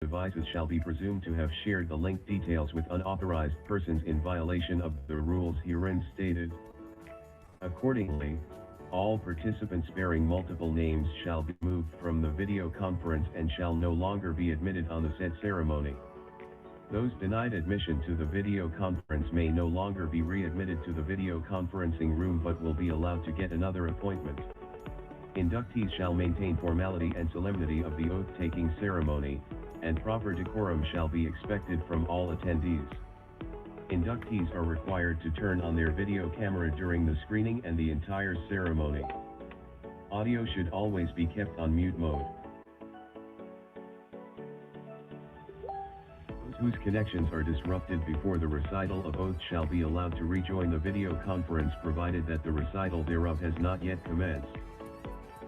devices shall be presumed to have shared the link details with unauthorized persons in violation of the rules herein stated. Accordingly, all participants bearing multiple names shall be moved from the video conference and shall no longer be admitted on the said ceremony. Those denied admission to the video conference may no longer be readmitted to the video conferencing room but will be allowed to get another appointment. Inductees shall maintain formality and solemnity of the oath-taking ceremony, and proper decorum shall be expected from all attendees. Inductees are required to turn on their video camera during the screening and the entire ceremony. Audio should always be kept on mute mode. Those whose connections are disrupted before the recital of oath shall be allowed to rejoin the video conference provided that the recital thereof has not yet commenced.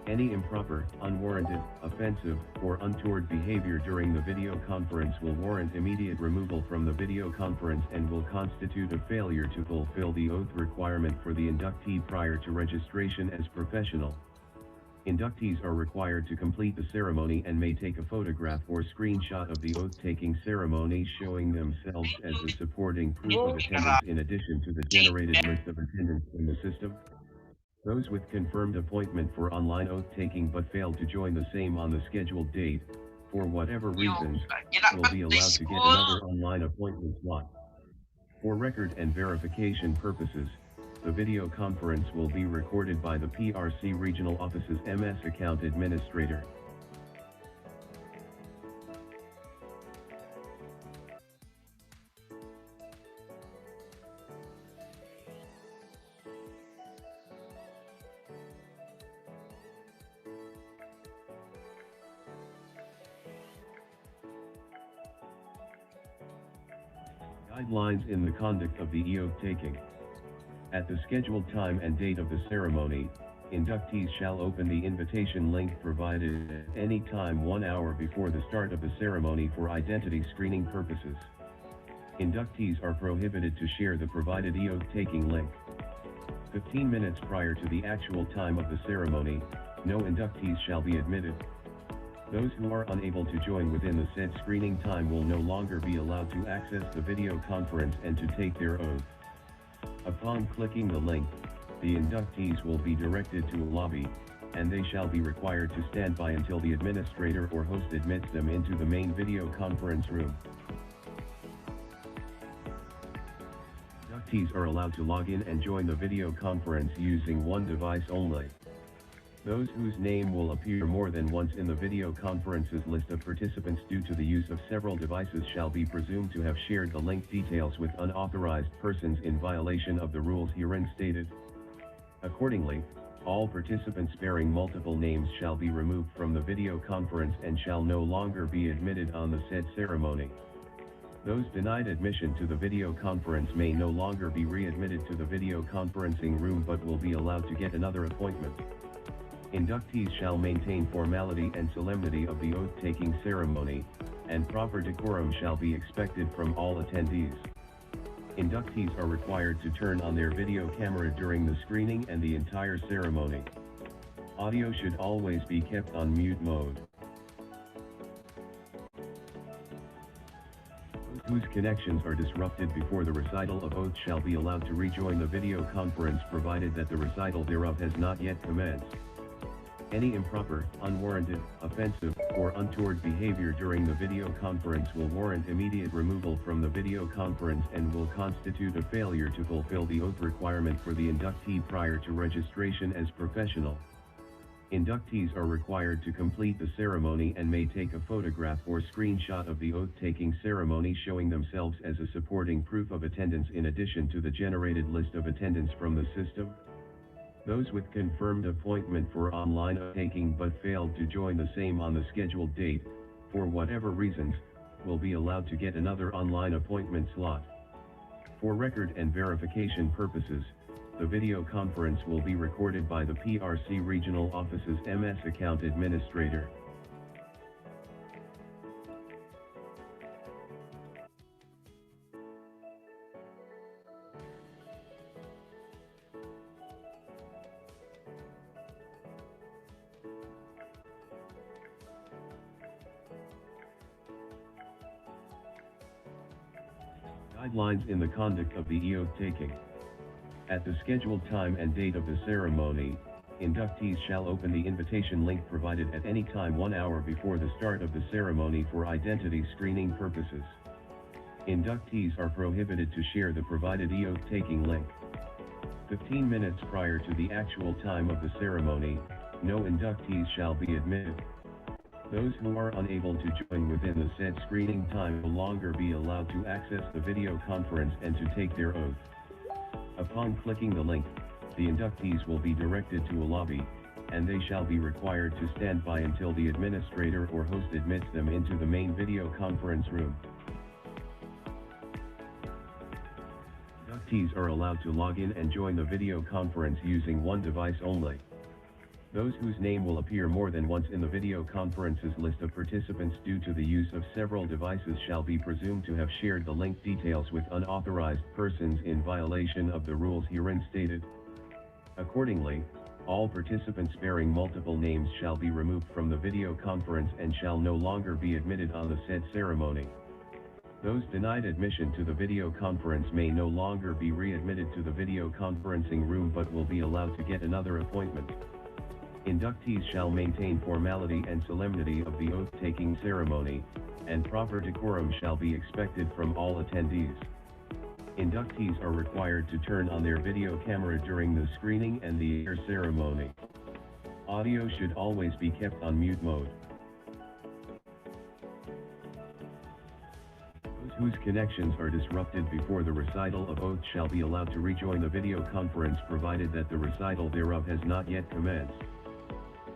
Any improper, unwarranted, offensive, or untoward behavior during the video conference will warrant immediate removal from the video conference and will constitute a failure to fulfill the oath requirement for the inductee prior to registration as professional. Inductees are required to complete the ceremony and may take a photograph or screenshot of the oath-taking ceremony showing themselves as a supporting proof of attendance in addition to the generated list of attendance in the system. Those with confirmed appointment for online oath-taking but failed to join the same on the scheduled date, for whatever reasons, will be allowed to get another online appointment slot. For record and verification purposes, the video conference will be recorded by the PRC Regional Office's MS Account Administrator. Guidelines in the conduct of the oath-taking. At the scheduled time and date of the ceremony, inductees shall open the invitation link provided at any time 1 hour before the start of the ceremony for identity screening purposes. Inductees are prohibited to share the provided oath-taking link. 15 minutes prior to the actual time of the ceremony, no inductees shall be admitted. Those who are unable to join within the said screening time will no longer be allowed to access the video conference and to take their oath. Upon clicking the link, the inductees will be directed to a lobby, and they shall be required to stand by until the administrator or host admits them into the main video conference room. Inductees are allowed to log in and join the video conference using one device only. Those whose name will appear more than once in the video conference's list of participants due to the use of several devices shall be presumed to have shared the link details with unauthorized persons in violation of the rules herein stated. Accordingly, all participants bearing multiple names shall be removed from the video conference and shall no longer be admitted on the said ceremony. Those denied admission to the video conference may no longer be readmitted to the video conferencing room but will be allowed to get another appointment. Inductees shall maintain formality and solemnity of the oath-taking ceremony, and proper decorum shall be expected from all attendees. Inductees are required to turn on their video camera during the screening and the entire ceremony. Audio should always be kept on mute mode. Those whose connections are disrupted before the recital of oath shall be allowed to rejoin the video conference provided that the recital thereof has not yet commenced. Any improper, unwarranted, offensive, or untoward behavior during the video conference will warrant immediate removal from the video conference and will constitute a failure to fulfill the oath requirement for the inductee prior to registration as professional. Inductees are required to complete the ceremony and may take a photograph or screenshot of the oath-taking ceremony showing themselves as a supporting proof of attendance in addition to the generated list of attendance from the system. Those with confirmed appointment for online oath-taking but failed to join the same on the scheduled date, for whatever reasons, will be allowed to get another online appointment slot. For record and verification purposes, the video conference will be recorded by the PRC Regional Office's MS Account Administrator. Guidelines in the conduct of the oath-taking. At the scheduled time and date of the ceremony, inductees shall open the invitation link provided at any time 1 hour before the start of the ceremony for identity screening purposes. Inductees are prohibited to share the provided oath-taking link. 15 minutes prior to the actual time of the ceremony, no inductees shall be admitted. Those who are unable to join within the said screening time will no longer be allowed to access the video conference and to take their oath. Upon clicking the link, the inductees will be directed to a lobby, and they shall be required to stand by until the administrator or host admits them into the main video conference room. Inductees are allowed to log in and join the video conference using one device only. Those whose name will appear more than once in the video conference's list of participants due to the use of several devices shall be presumed to have shared the link details with unauthorized persons in violation of the rules herein stated. Accordingly, all participants bearing multiple names shall be removed from the video conference and shall no longer be admitted on the said ceremony. Those denied admission to the video conference may no longer be readmitted to the video conferencing room but will be allowed to get another appointment. Inductees shall maintain formality and solemnity of the oath-taking ceremony, and proper decorum shall be expected from all attendees. Inductees are required to turn on their video camera during the screening and the air ceremony. Audio should always be kept on mute mode. Those whose connections are disrupted before the recital of oath shall be allowed to rejoin the video conference provided that the recital thereof has not yet commenced.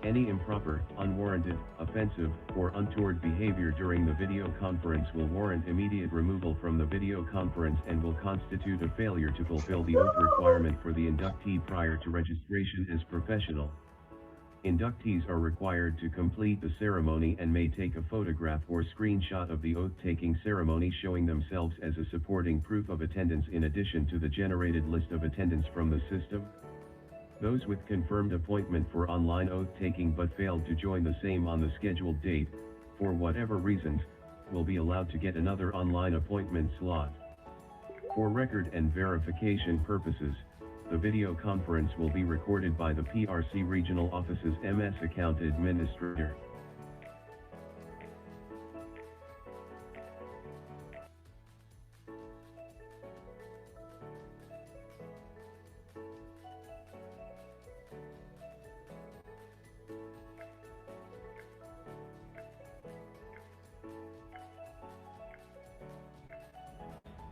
Any improper, unwarranted, offensive, or untoward behavior during the video conference will warrant immediate removal from the video conference and will constitute a failure to fulfill the oath requirement for the inductee prior to registration as professional. Inductees are required to complete the ceremony and may take a photograph or screenshot of the oath-taking ceremony showing themselves as a supporting proof of attendance in addition to the generated list of attendance from the system. Those with confirmed appointment for online oath-taking but failed to join the same on the scheduled date, for whatever reasons, will be allowed to get another online appointment slot. For record and verification purposes, the video conference will be recorded by the PRC Regional Office's MS Account Administrator.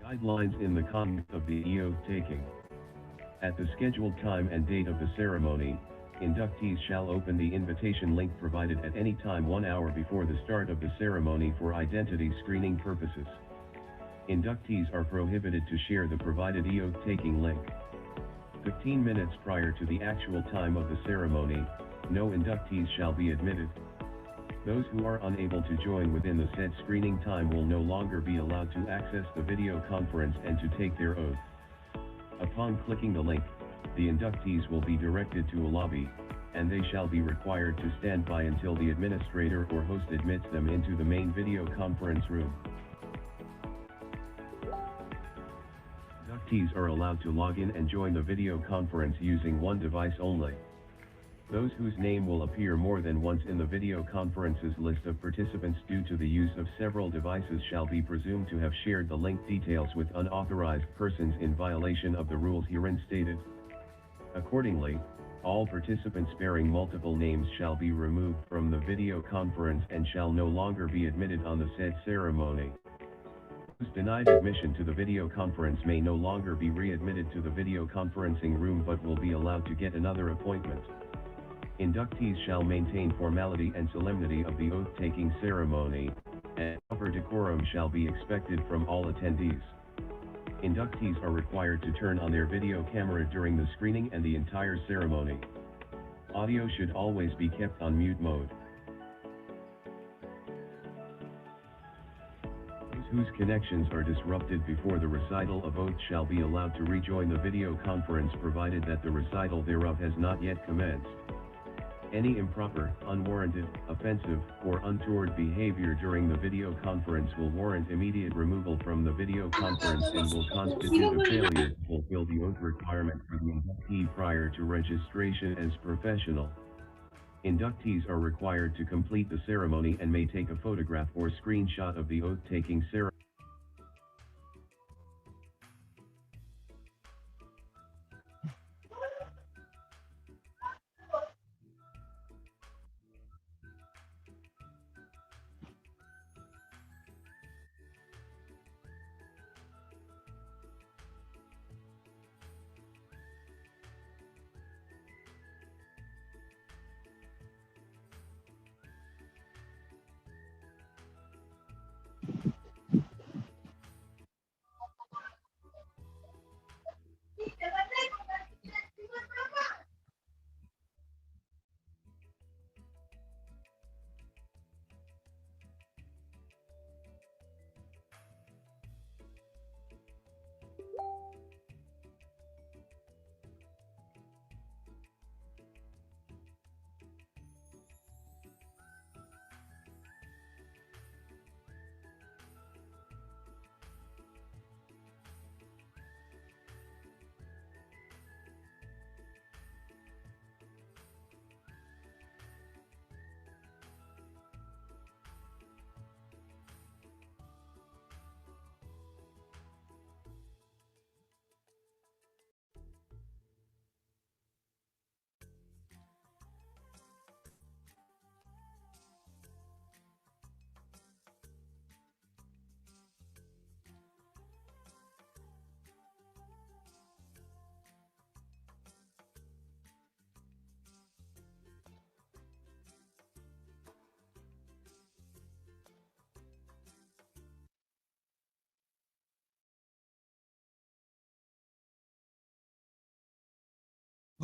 Guidelines in the conduct of the oath-taking. At the scheduled time and date of the ceremony, inductees shall open the invitation link provided at any time 1 hour before the start of the ceremony for identity screening purposes. Inductees are prohibited to share the provided oath-taking link. 15 minutes prior to the actual time of the ceremony, no inductees shall be admitted. Those who are unable to join within the said screening time will no longer be allowed to access the video conference and to take their oath. Upon clicking the link, the inductees will be directed to a lobby, and they shall be required to stand by until the administrator or host admits them into the main video conference room. Inductees are allowed to log in and join the video conference using one device only. Those whose name will appear more than once in the video conference's list of participants due to the use of several devices shall be presumed to have shared the link details with unauthorized persons in violation of the rules herein stated. Accordingly, all participants bearing multiple names shall be removed from the video conference and shall no longer be admitted on the said ceremony. Those denied admission to the video conference may no longer be readmitted to the video conferencing room but will be allowed to get another appointment. Inductees shall maintain formality and solemnity of the oath-taking ceremony, and proper decorum shall be expected from all attendees. Inductees are required to turn on their video camera during the screening and the entire ceremony. Audio should always be kept on mute mode. Those whose connections are disrupted before the recital of oath shall be allowed to rejoin the video conference provided that the recital thereof has not yet commenced. Any improper, unwarranted, offensive, or untoward behavior during the video conference will warrant immediate removal from the video conference and will constitute a failure to fulfill the oath requirement for the inductee prior to registration as professional. Inductees are required to complete the ceremony and may take a photograph or screenshot of the oath-taking ceremony.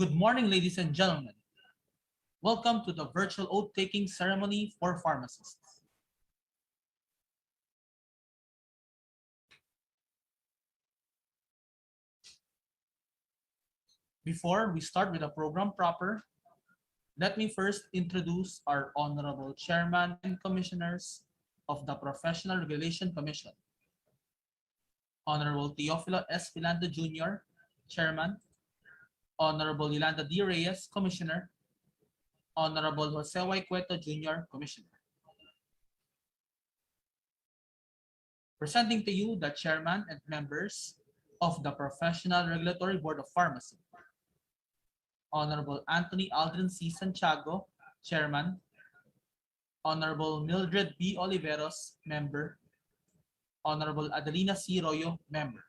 Good morning, ladies and gentlemen. Welcome to the virtual oath-taking ceremony for pharmacists. Before we start with the program proper, let me first introduce our Honorable Chairman and Commissioners of the Professional Regulation Commission. Honorable Teofilo S. Pilando Jr., Chairman. Honorable Yolanda D. Reyes, Commissioner. Honorable Jose Y. Cueto Jr., Commissioner. Presenting to you the Chairman and members of the Professional Regulatory Board of Pharmacy. Honorable Anthony Aldrin C. Santiago, Chairman. Honorable Mildred B. Oliveros, Member. Honorable Adelina C. Royo, Member.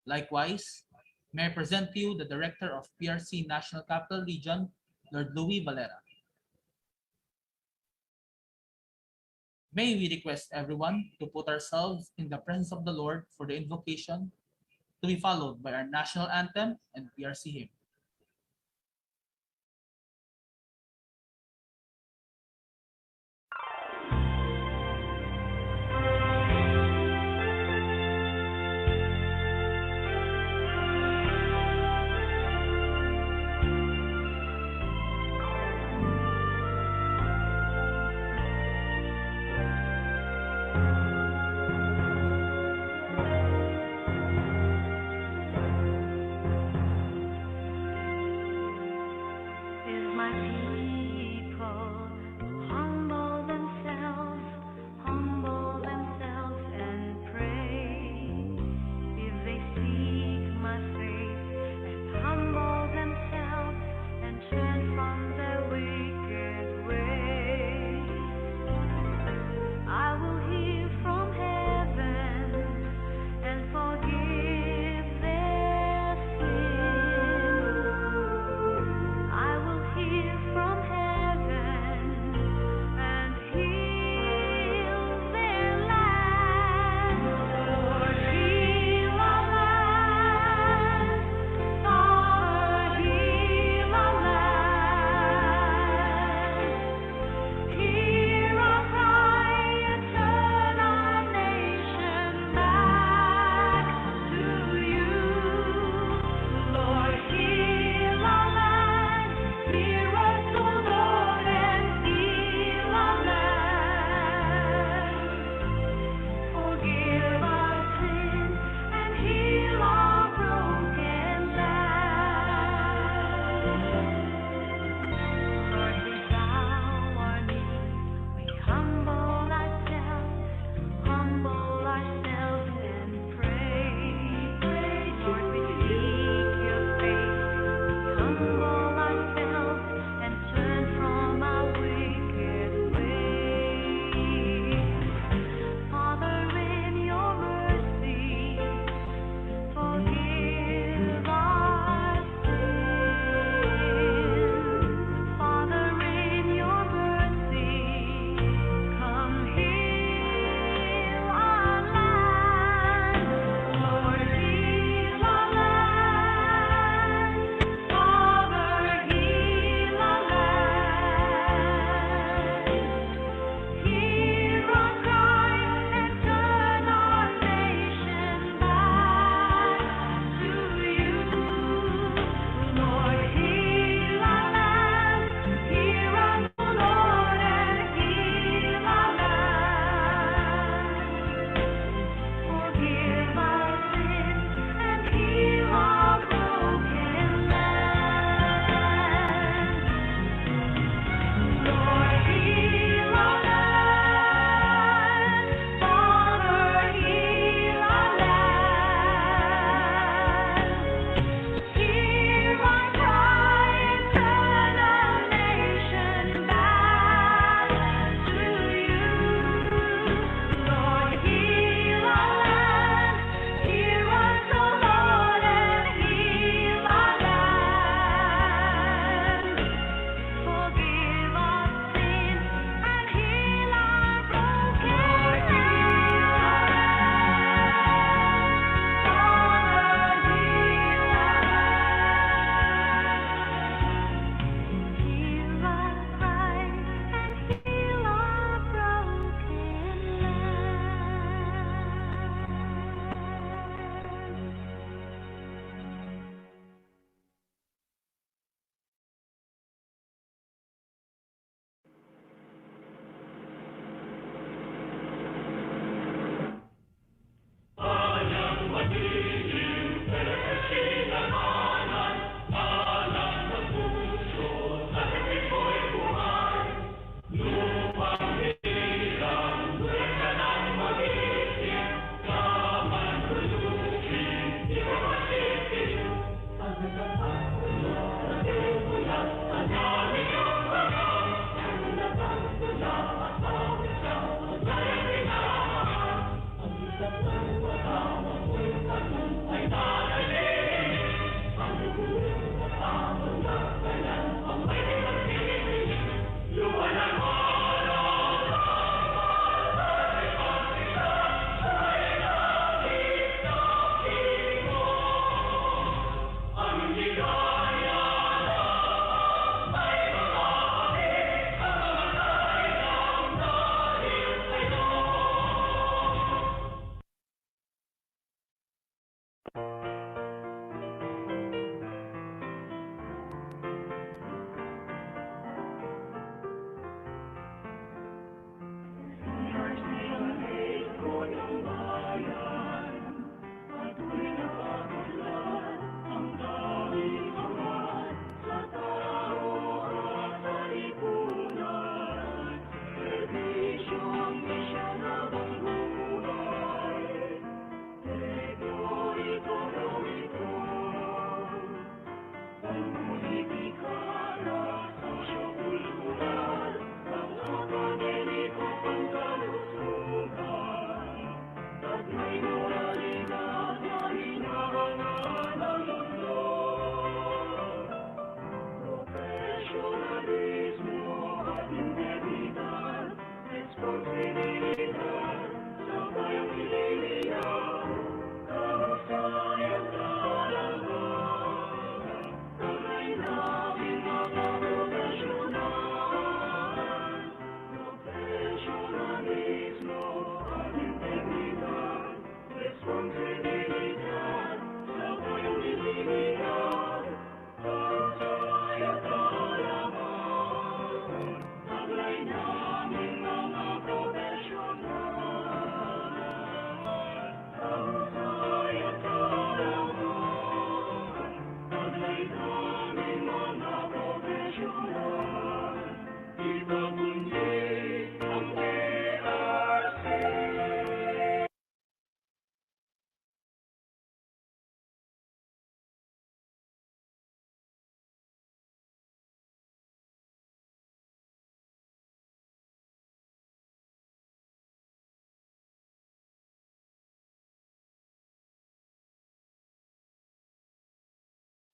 Likewise, may I present to you the Director of PRC National Capital Region, Lord Louis Valera. May we request everyone to put ourselves in the presence of the Lord for the invocation, to be followed by our national anthem and PRC hymn.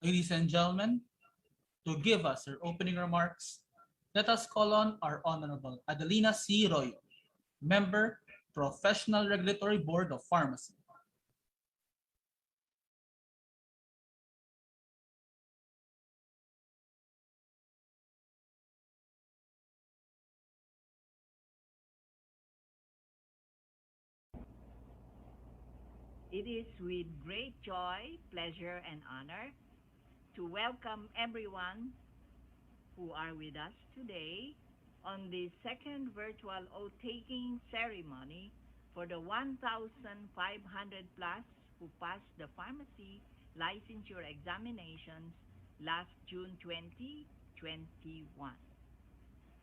Ladies and gentlemen, to give us her opening remarks, let us call on our Honorable Adelina C. Royo, Member, Professional Regulatory Board of Pharmacy. It is with great joy, pleasure, and honor to welcome everyone who are with us today on the second virtual oath-taking ceremony for the 1,500 plus who passed the pharmacy licensure examinations last June 2021.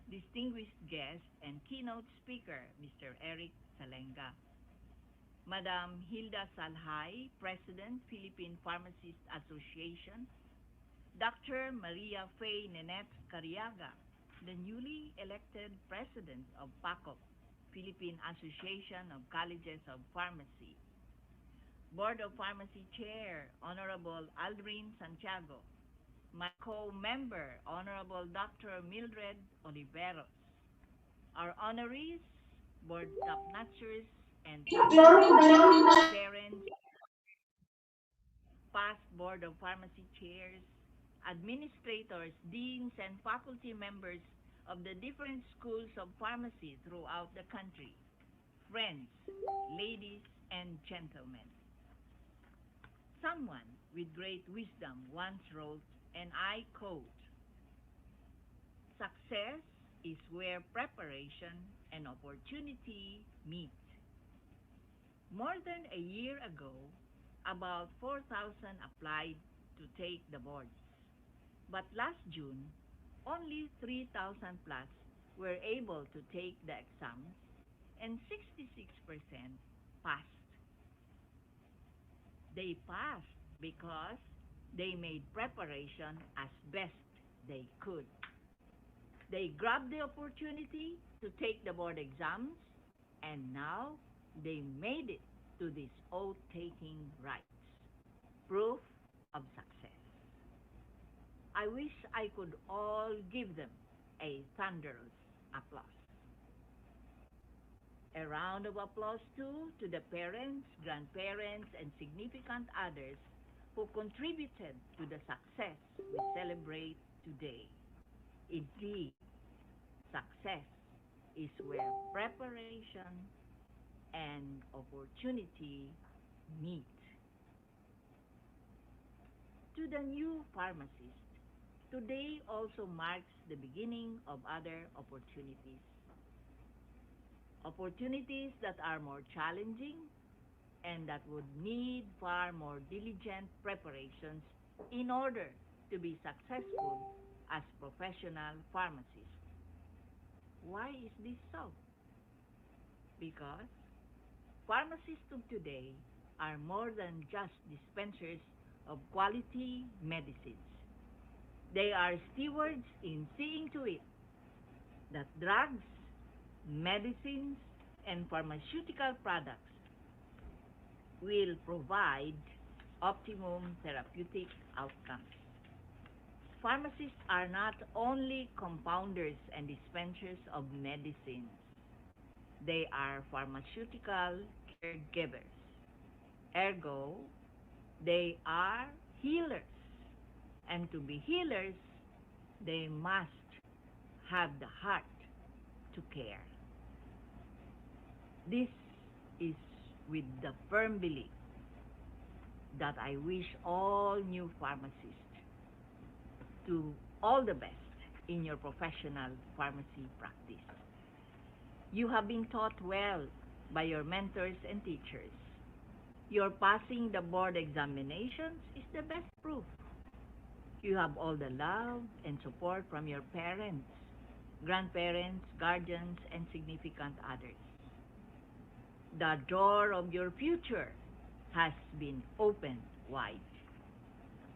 Distinguished guest and keynote speaker, Mr. Eric Salenga. Madam Hilda Salhay, President, Philippine Pharmacists Association. Dr. Maria Faye Nenette Cariaga, the newly elected President of PACOP, Philippine Association of Colleges of Pharmacy. Board of Pharmacy Chair, Honorable Aldrin Santiago. My co-member, Honorable Dr. Mildred Oliveros. Our honorees, board top-notchers, and parents, past Board of Pharmacy chairs, administrators, deans, and faculty members of the different schools of pharmacy throughout the country, friends, ladies, and gentlemen. Someone with great wisdom once wrote, and I quote, "Success is where preparation and opportunity meet." More than a year ago, about 4,000 applied to take the boards. But last June, only 3,000 plus were able to take the exams and 66% passed. They passed because they made preparation as best they could. They grabbed the opportunity to take the board exams, and now they made it to these oath-taking rites. Proof of success. I wish I could all give them a thunderous applause. A round of applause too to the parents, grandparents, and significant others who contributed to the success we celebrate today. Indeed, success is where preparation and opportunity meet. To the new pharmacist, today also marks the beginning of other opportunities. Opportunities that are more challenging and that would need far more diligent preparations in order to be successful as professional pharmacists. Why is this so? Because pharmacists of today are more than just dispensers of quality medicines. They are stewards in seeing to it that drugs, medicines, and pharmaceutical products will provide optimum therapeutic outcomes. Pharmacists are not only compounders and dispensers of medicines. they are pharmaceutical caregivers. Ergo, they are healers. And to be healers, they must have the heart to care. This is with the firm belief that I wish all new pharmacists to all the best in your professional pharmacy practice. You have been taught well by your mentors and teachers. Your passing the board examinations is the best proof. You have all the love and support from your parents, grandparents, guardians, and significant others. The door of your future has been opened wide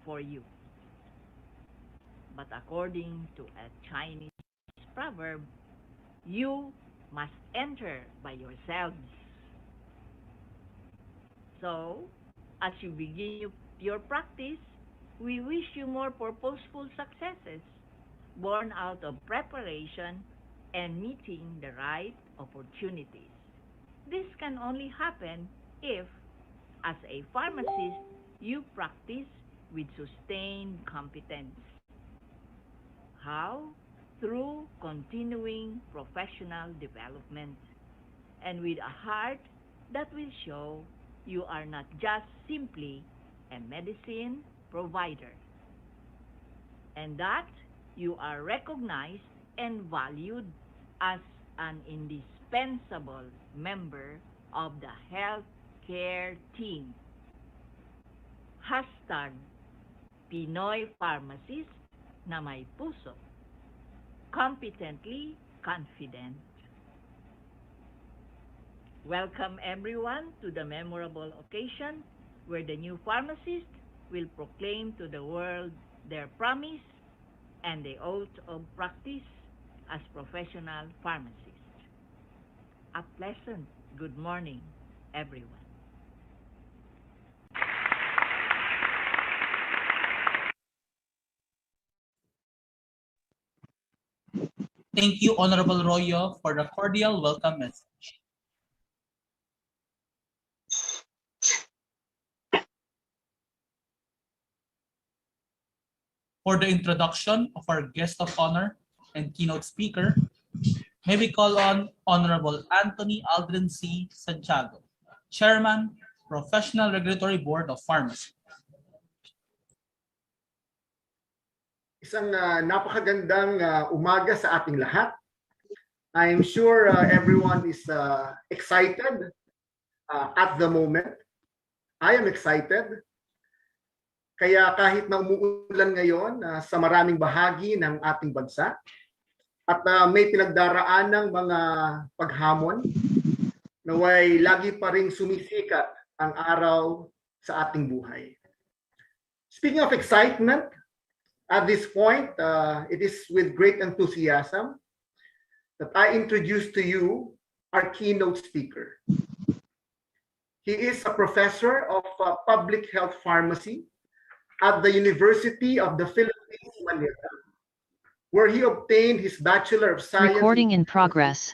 for you. But according to a Chinese proverb, you must enter by yourselves. So, as you begin your practice, we wish you more purposeful successes born out of preparation and meeting the right opportunities. This can only happen if, as a pharmacist, you practice with sustained competence. How? Through continuing professional development and with a heart that will show you are not just simply a medicine provider, and that you are recognized and valued as an indispensable member of the healthcare team. Hashtag Pinoy Pharmacist na may puso. Competently confident. Welcome everyone to the memorable occasion where the new pharmacist will proclaim to the world their promise and the oath of practice as professional pharmacists. A pleasant good morning, everyone. Thank you, Honorable Royo, for the cordial welcome message. For the introduction of our guest of honor and keynote speaker, may we call on Honorable Anthony Aldrin C. Santiago, Chairman, Professional Regulatory Board of Pharmacy. Isang napakagandang umaga sa ating lahat. I'm sure everyone is excited at the moment. I am excited. Kaya kahit na umuulan ngayon sa maraming bahagi ng ating bansa at may pinagdaraan ng mga paghamon, naway lagi pa ring sumisikat ang araw sa ating buhay. Speaking of excitement, at this point, it is with great enthusiasm that I introduce to you our keynote speaker. He is a professor of public health pharmacy at the University of the Philippines, Manila, where he obtained his Bachelor of Science Recording in progress.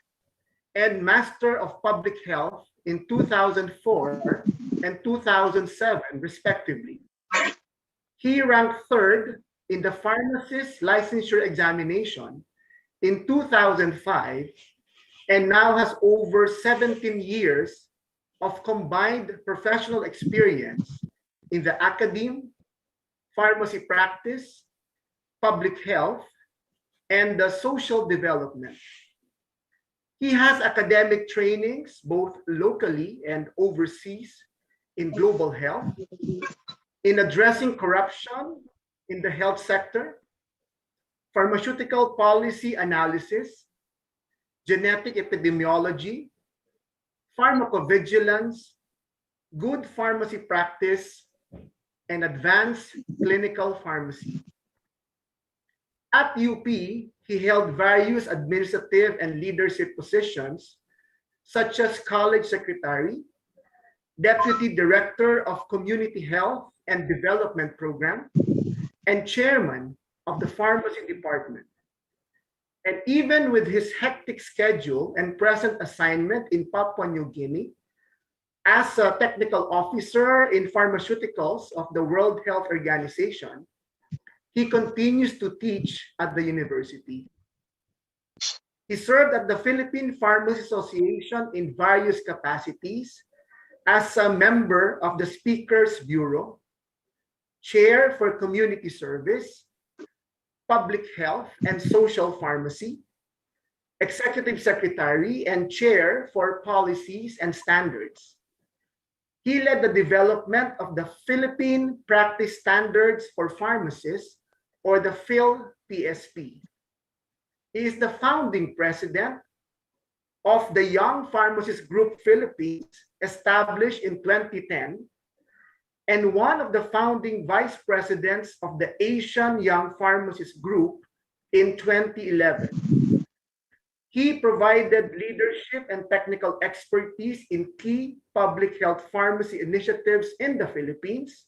and Master of Public Health in 2004 and 2007, respectively. He ranked third in the pharmacist licensure examination in 2005 and now has over 17 years of combined professional experience in the academe, pharmacy practice, public health, and the social development. He has academic trainings both locally and overseas in global health, in addressing corruption in the health sector, pharmaceutical policy analysis, genetic epidemiology, pharmacovigilance, good pharmacy practice, and advanced clinical pharmacy. At UP, he held various administrative and leadership positions, such as college secretary, deputy director of community health and development program, and chairman of the pharmacy department. And even with his hectic schedule and present assignment in Papua New Guinea, as a technical officer in pharmaceuticals of the World Health Organization, he continues to teach at the university. He served at the Philippine Pharmacy Association in various capacities as a member of the Speakers Bureau, chair for community service, public health and social pharmacy, executive secretary and chair for policies and standards. He led the development of the Philippine Practice Standards for Pharmacists, or the PhilPSP. He is the founding president of the Young Pharmacists Group Philippines, established in 2010, and one of the founding vice presidents of the Asian Young Pharmacists Group in 2011. He provided leadership and technical expertise in key public health pharmacy initiatives in the Philippines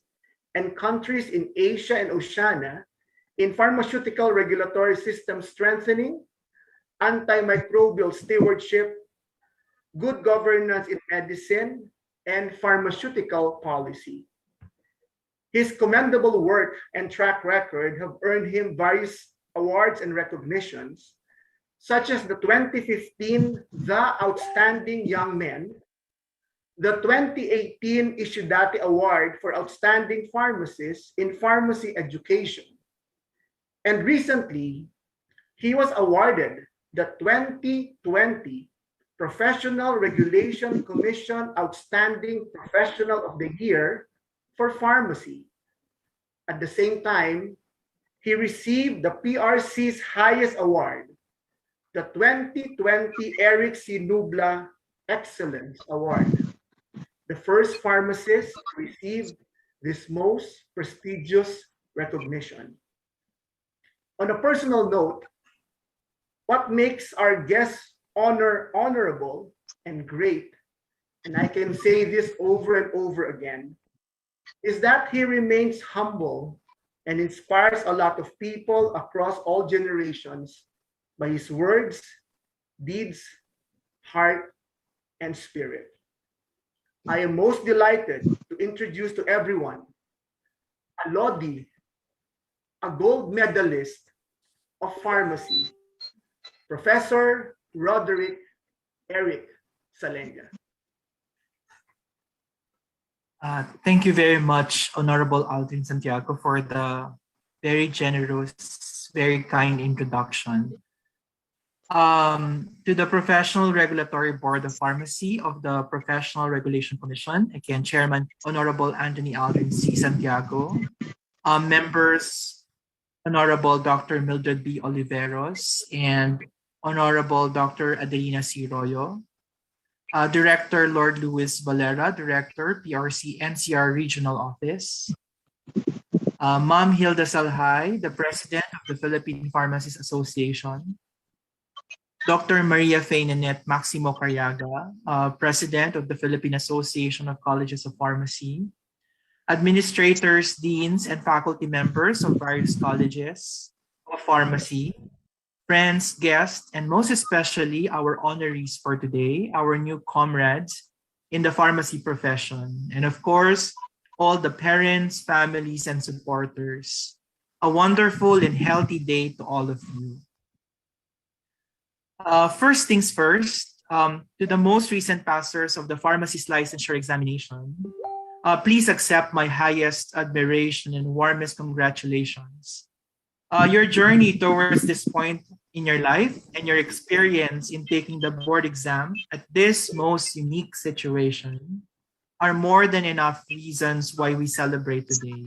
and countries in Asia and Oceania in pharmaceutical regulatory system strengthening, antimicrobial stewardship, good governance in medicine, and pharmaceutical policy. His commendable work and track record have earned him various awards and recognitions, such as the 2015 The Outstanding Young Men, the 2018 Ishidate Award for Outstanding Pharmacists in Pharmacy Education, and recently, he was awarded the 2020 Professional Regulation Commission Outstanding Professional of the Year for Pharmacy. At the same time, he received the PRC's highest award, the 2020 Eric C. Nubla Excellence Award, the first pharmacist to receive this most prestigious recognition. On a personal note, what makes our guest honorable and great, and I can say this over and over again, is that he remains humble and inspires a lot of people across all generations by his words, deeds, heart, and spirit. I am most delighted to introduce to everyone a Lodi, a gold medalist of pharmacy, Professor Roderick Eric Salenga. Thank you very much, Honorable Aldrin Santiago, for the very generous, very kind introduction. To the Professional Regulatory Board of Pharmacy of the Professional Regulation Commission, again, Chairman Honorable Anthony Aldrin C. Santiago, members Honorable Dr. Mildred B. Oliveros and Honorable Dr. Adelina C. Royo, Director Lord Luis Valera, Director, PRC NCR Regional Office, Ma'am Hilda Salhay, the President of the Philippine Pharmacists Association, Dr. Maria Faye Nanette Maximo Carriaga, President of the Philippine Association of Colleges of Pharmacy, administrators, deans, and faculty members of various colleges of pharmacy, friends, guests, and most especially our honorees for today, our new comrades in the pharmacy profession, and of course, all the parents, families, and supporters. A wonderful and healthy day to all of you. First things first, to the most recent passers of the pharmacist licensure examination, please accept my highest admiration and warmest congratulations. Your journey towards this point in your life and your experience in taking the board exam at this most unique situation are more than enough reasons why we celebrate today.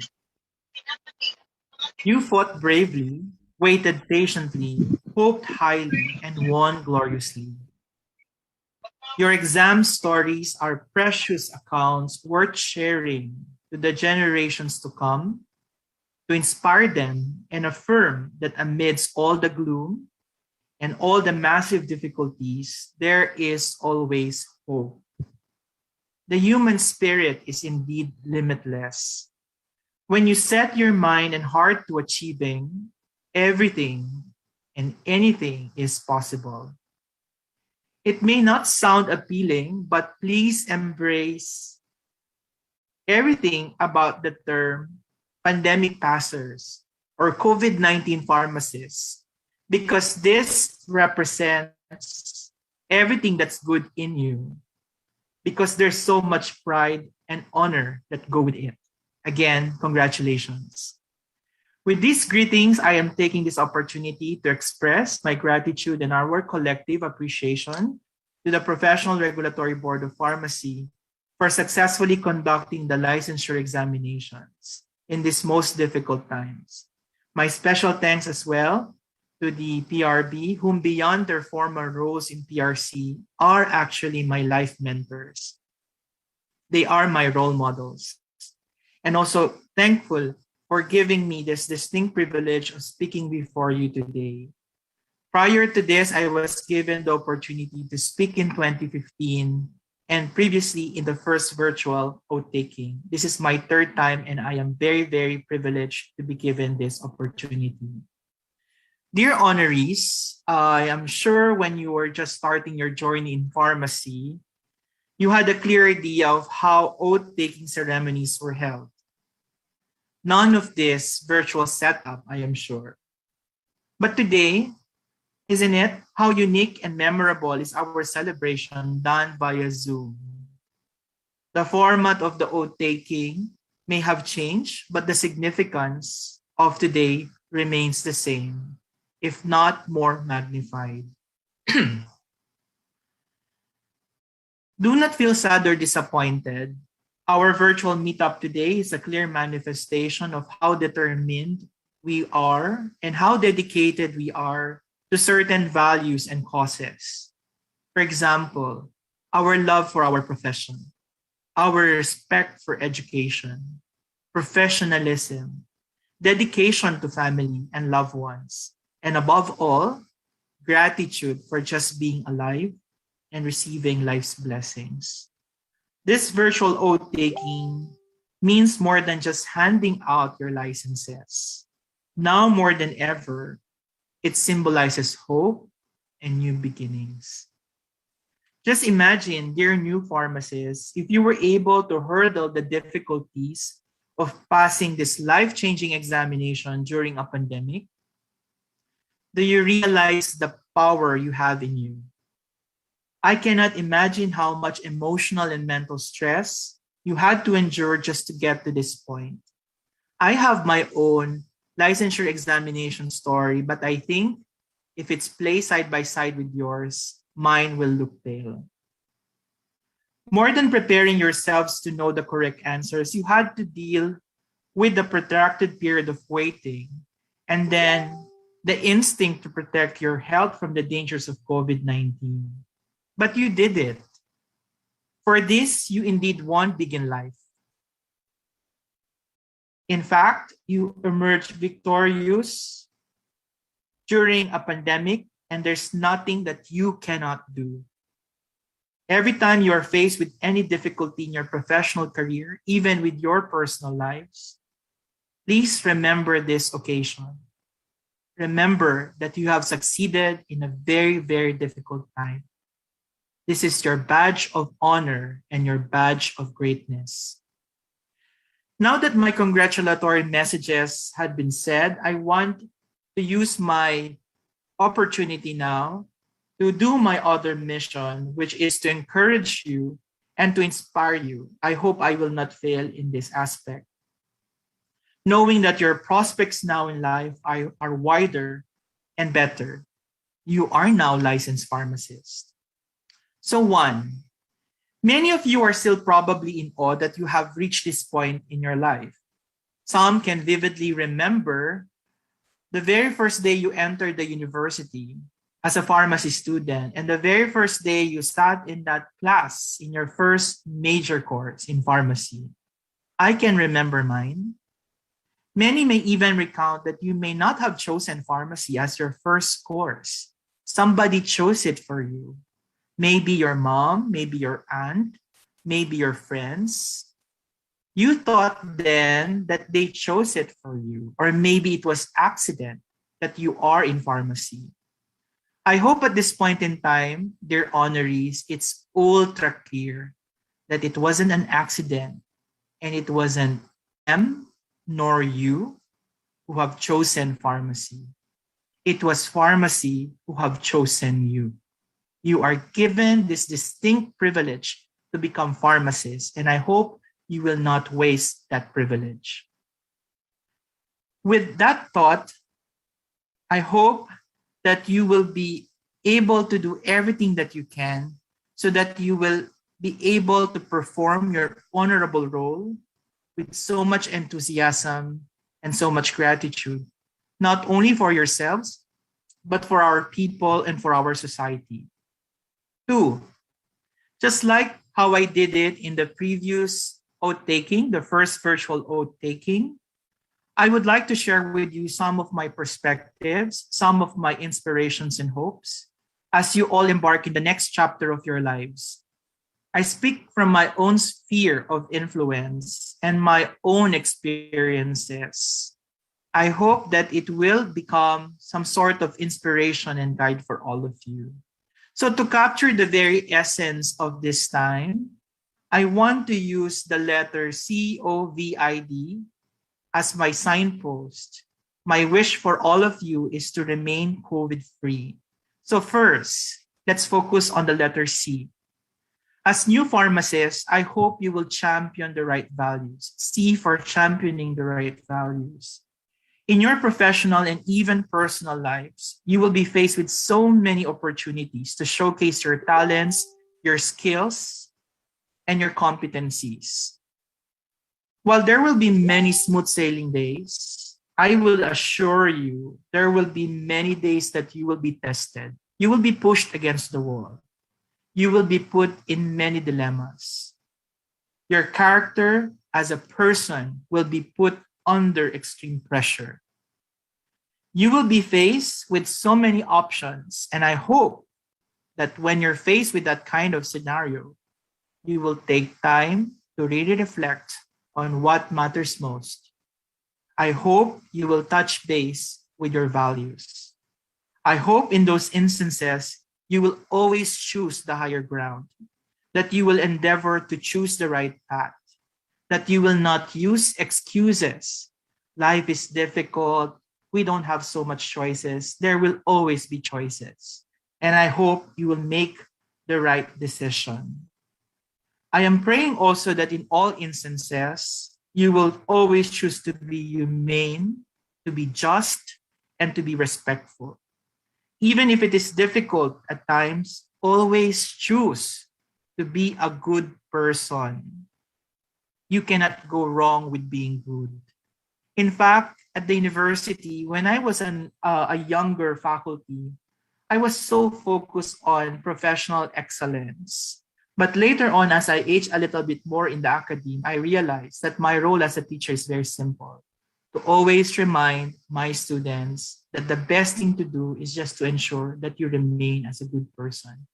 You fought bravely, waited patiently, hoped highly, and won gloriously. Your exam stories are precious accounts worth sharing to the generations to come, to inspire them and affirm that amidst all the gloom and all the massive difficulties, there is always hope. The human spirit is indeed limitless. When you set your mind and heart to achieving, everything and anything is possible. It may not sound appealing, but please embrace everything about the term pandemic passers or COVID-19 pharmacists, because this represents everything that's good in you, because there's so much pride and honor that go with it. Again, congratulations. With these greetings, I am taking this opportunity to express my gratitude and our collective appreciation to the Professional Regulatory Board of Pharmacy for successfully conducting the licensure examinations in these most difficult times. My special thanks as well to the PRB, whom beyond their former roles in PRC are actually my life mentors. They are my role models. And also thankful for giving me this distinct privilege of speaking before you today. Prior to this, I was given the opportunity to speak in 2015 and previously in the first virtual Oathtaking. This is my third time and I am very, very privileged to be given this opportunity. Dear honorees, I am sure when you were just starting your journey in pharmacy, you had a clear idea of how oath-taking ceremonies were held. None of this virtual setup, I am sure. But today, isn't it, how unique and memorable is our celebration done via Zoom? The format of the oath-taking may have changed, but the significance of today remains the same, if not more magnified. Do not feel sad or disappointed. Our virtual meetup today is a clear manifestation of how determined we are and how dedicated we are to certain values and causes. For example, our love for our profession, our respect for education, professionalism, dedication to family and loved ones, and above all, gratitude for just being alive and receiving life's blessings. This virtual oath-taking means more than just handing out your licenses. Now more than ever, it symbolizes hope and new beginnings. Just imagine, dear new pharmacists, if you were able to hurdle the difficulties of passing this life-changing examination during a pandemic. Do you realize the power you have in you? I cannot imagine how much emotional and mental stress you had to endure just to get to this point. I have my own licensure examination story, but I think if it's placed side by side with yours, mine will look pale. More than preparing yourselves to know the correct answers, you had to deal with the protracted period of waiting and then the instinct to protect your health from the dangers of COVID-19. But you did it. For this, you indeed won big in life. In fact, you emerged victorious during a pandemic, and there's nothing that you cannot do. Every time you are faced with any difficulty in your professional career, even with your personal lives, please remember this occasion. Remember that you have succeeded in a very, very difficult time. This is your badge of honor and your badge of greatness. Now that my congratulatory messages had been said, I want to use my opportunity now to do my other mission, which is to encourage you and to inspire you. I hope I will not fail in this aspect. Knowing that your prospects now in life are wider and better. You are now licensed pharmacists. So one, many of you are still probably in awe that you have reached this point in your life. Some can vividly remember the very first day you entered the university as a pharmacy student and the very first day you sat in that class in your first major course in pharmacy. I can remember mine. Many may even recount that you may not have chosen pharmacy as your first course. Somebody chose it for you. Maybe your mom, maybe your aunt, maybe your friends. You thought then that they chose it for you, or maybe it was accident. that you are in pharmacy. I hope at this point in time, dear honorees, it's ultra clear that it wasn't an accident and it wasn't them nor you who have chosen pharmacy. It was pharmacy who have chosen you. You are given this distinct privilege to become pharmacists, and I hope you will not waste that privilege. With that thought, I hope that you will be able to do everything that you can so that you will be able to perform your honorable role with so much enthusiasm and so much gratitude, not only for yourselves, but for our people and for our society. Two, just like how I did it in the previous oath-taking, the first virtual oath-taking, I would like to share with you some of my perspectives, some of my inspirations and hopes as you all embark in the next chapter of your lives. I speak from my own sphere of influence and my own experiences. I hope that it will become some sort of inspiration and guide for all of you. So to capture the very essence of this time, I want to use the letter COVID as my signpost. My wish for all of you is to remain COVID-free. So first, let's focus on the letter C. As new pharmacists, I hope you will champion the right values. C for championing the right values. In your professional and even personal lives, you will be faced with so many opportunities to showcase your talents, your skills, and your competencies. While there will be many smooth sailing days, I will assure you there will be many days that you will be tested. You will be pushed against the wall. You will be put in many dilemmas. Your character as a person will be put under extreme pressure. You will be faced with so many options, and I hope that when you're faced with that kind of scenario, you will take time to really reflect on what matters most. I hope you will touch base with your values. I hope in those instances, you will always choose the higher ground, that you will endeavor to choose the right path, that you will not use excuses. Life is difficult. We don't have so much choices. There will always be choices. And I hope you will make the right decision. I am praying also that in all instances, you will always choose to be humane, to be just, and to be respectful. Even if it is difficult at times, always choose to be a good person. You cannot go wrong with being good. In fact, at the university, when I was a younger faculty, I was so focused on professional excellence. But later on, as I aged a little bit more in the academe, I realized that my role as a teacher is very simple. To always remind my students that the best thing to do is just to ensure that you remain as a good person.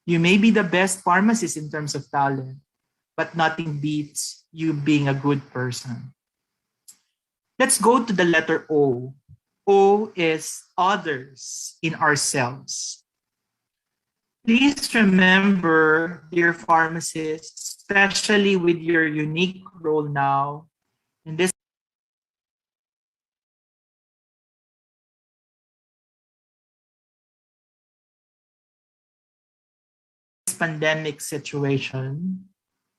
You may be the best pharmacist in terms of talent, but nothing beats you being a good person. Let's go to the letter O. O is others in ourselves. Please remember, dear pharmacists, especially with your unique role now in this pandemic situation,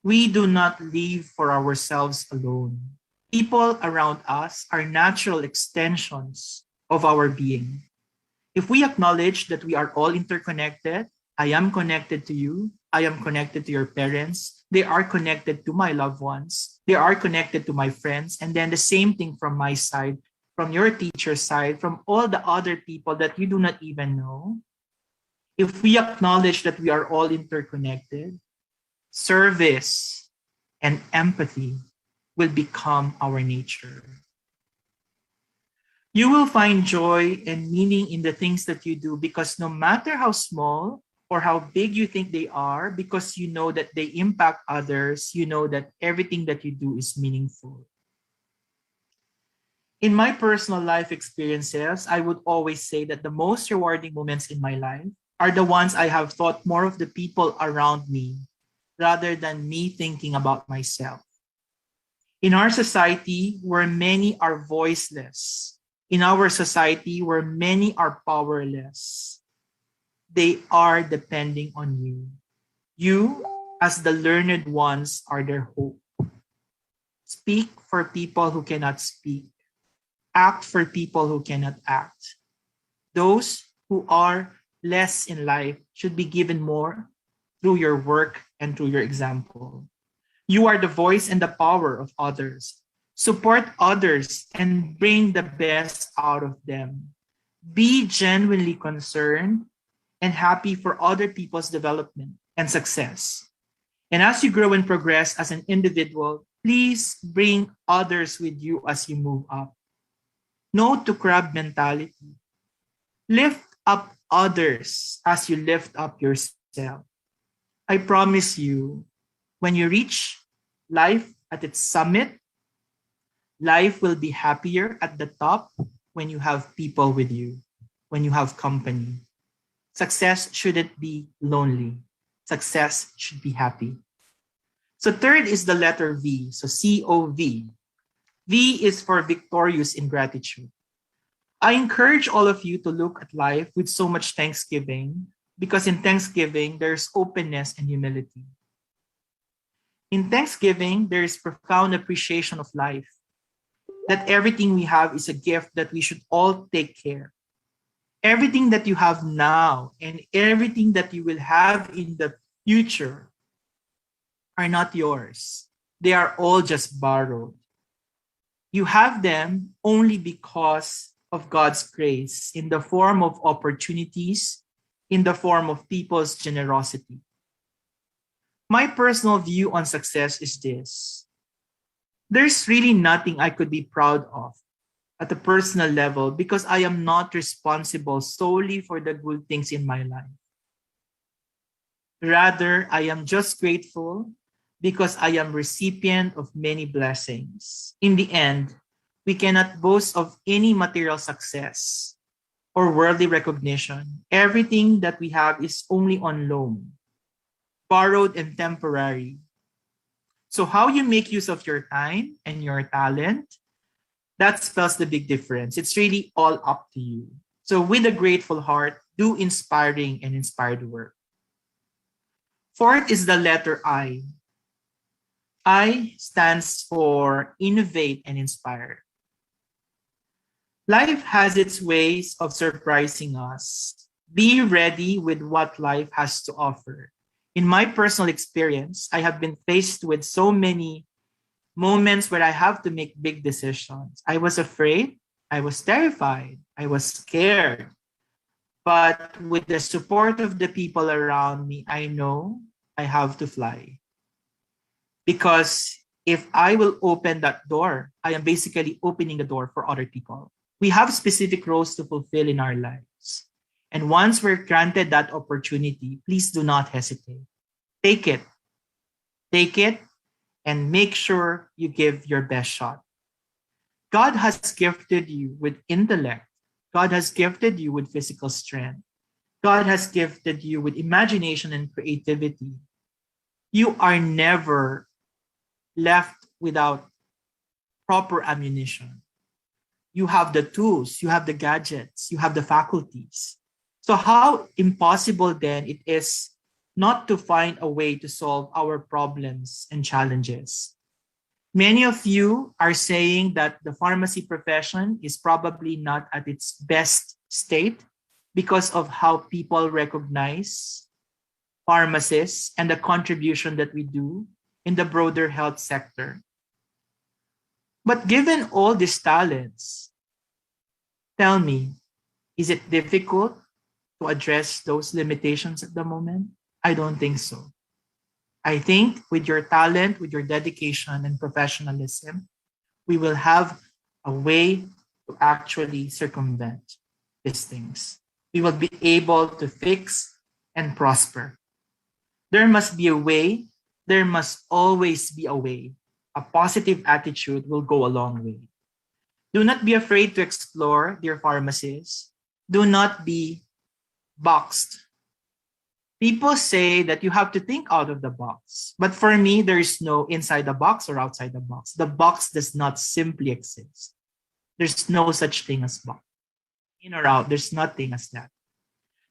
we do not live for ourselves alone. People around us are natural extensions of our being. If we acknowledge that we are all interconnected, I am connected to you, I am connected to your parents, they are connected to my loved ones, they are connected to my friends, and then the same thing from my side, from your teacher's side, from all the other people that you do not even know. If we acknowledge that we are all interconnected, service and empathy will become our nature. You will find joy and meaning in the things that you do because no matter how small or how big you think they are, because you know that they impact others, you know that everything that you do is meaningful. In my personal life experiences, I would always say that the most rewarding moments in my life are the ones I have thought more of the people around me rather than me thinking about myself. In our society, where many are voiceless, in our society, where many are powerless, they are depending on you. You, as the learned ones, are their hope. Speak for people who cannot speak. Act for people who cannot act. Those who are less in life should be given more through your work and through your example. You are the voice and the power of others. Support others and bring the best out of them. Be genuinely concerned and happy for other people's development and success. And as you grow and progress as an individual, please bring others with you as you move up. No to crab mentality. Lift up others as you lift up yourself. I promise you, when you reach life at its summit, life will be happier at the top when you have people with you, when you have company. Success shouldn't be lonely. Success should be happy. So third is the letter V, so C-O-V. V is for victorious in gratitude. I encourage all of you to look at life with so much thanksgiving, because in thanksgiving, there's openness and humility. In thanksgiving, there is profound appreciation of life, that everything we have is a gift that we should all take care. Everything that you have now and everything that you will have in the future are not yours. They are all just borrowed. You have them only because of God's grace in the form of opportunities, in the form of people's generosity. My personal view on success is this. There's really nothing I could be proud of at a personal level because I am not responsible solely for the good things in my life. Rather, I am just grateful because I am recipient of many blessings. In the end, we cannot boast of any material success or worldly recognition. Everything that we have is only on loan, borrowed and temporary. So how you make use of your time and your talent, that spells the big difference. It's really all up to you. So with a grateful heart, do inspiring and inspired work. Fourth is the letter I. I stands for innovate and inspire. Life has its ways of surprising us. Be ready with what life has to offer. In my personal experience, I have been faced with so many moments where I have to make big decisions. I was afraid, I was terrified, I was scared. But with the support of the people around me, I know I have to fly. Because if I will open that door, I am basically opening the door for other people. We have specific roles to fulfill in our lives. And once we're granted that opportunity, please do not hesitate. Take it. Take it and make sure you give your best shot. God has gifted you with intellect. God has gifted you with physical strength. God has gifted you with imagination and creativity. You are never left without proper ammunition. You have the tools, you have the gadgets, you have the faculties. So how impossible then it is not to find a way to solve our problems and challenges. Many of you are saying that the pharmacy profession is probably not at its best state because of how people recognize pharmacists and the contribution that we do in the broader health sector. But given all these talents, tell me, is it difficult to address those limitations at the moment? I don't think so. I think with your talent, with your dedication and professionalism, we will have a way to actually circumvent these things. We will be able to fix and prosper. There must be a way. There must always be a way. A positive attitude will go a long way. Do not be afraid to explore, dear pharmacists. Do not be boxed. People say that you have to think out of the box. But for me, there is no inside the box or outside the box. The box does not simply exist. There's no such thing as box. In or out, there's nothing as that.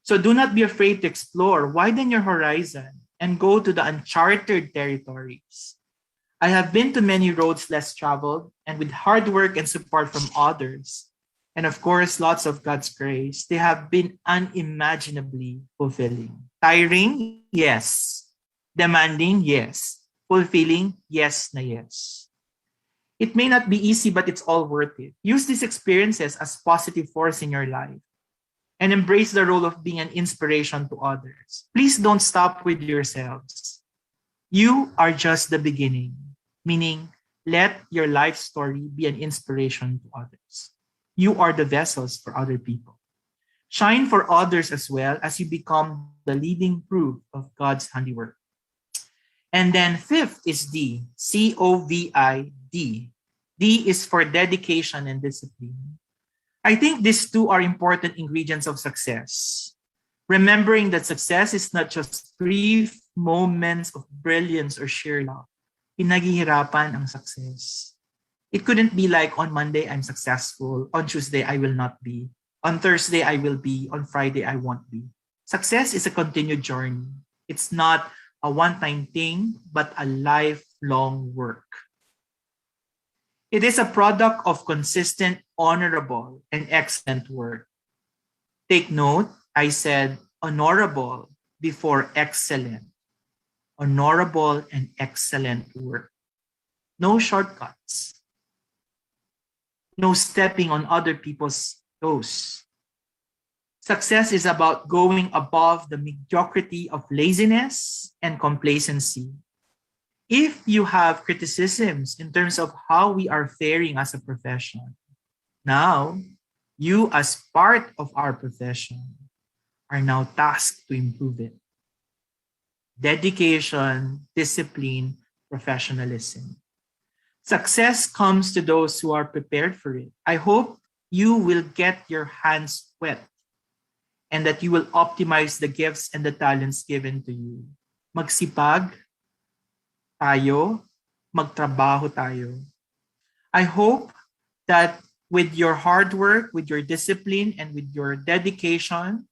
So do not be afraid to explore. Widen your horizon and go to the uncharted territories. I have been to many roads less traveled, and with hard work and support from others, and of course, lots of God's grace, they have been unimaginably fulfilling. Tiring? Yes. Demanding? Yes. Fulfilling? Yes na yes. It may not be easy, but it's all worth it. Use these experiences as positive force in your life and embrace the role of being an inspiration to others. Please don't stop with yourselves. You are just the beginning, meaning let your life story be an inspiration to others. You are the vessels for other people. Shine for others as well as you become the leading proof of God's handiwork. And then fifth is D, COVID. D is for dedication and discipline. I think these two are important ingredients of success. Remembering that success is not just brief moments of brilliance or sheer luck. Pinaghihirapan ang success. It couldn't be like on Monday, I'm successful. On Tuesday, I will not be. On Thursday, I will be. On Friday, I won't be. Success is a continued journey. It's not a one-time thing, but a lifelong work. It is a product of consistent, honorable, and excellent work. Take note, I said honorable before excellent. Honorable and excellent work. No shortcuts. No stepping on other people's toes. Success is about going above the mediocrity of laziness and complacency. If you have criticisms in terms of how we are faring as a profession, now you as part of our profession are now tasked to improve it. Dedication, discipline, professionalism. Success comes to those who are prepared for it. I hope you will get your hands wet and that you will optimize the gifts and the talents given to you. Magsipag tayo, magtrabaho tayo. I hope that with your hard work, with your discipline, and with your dedication,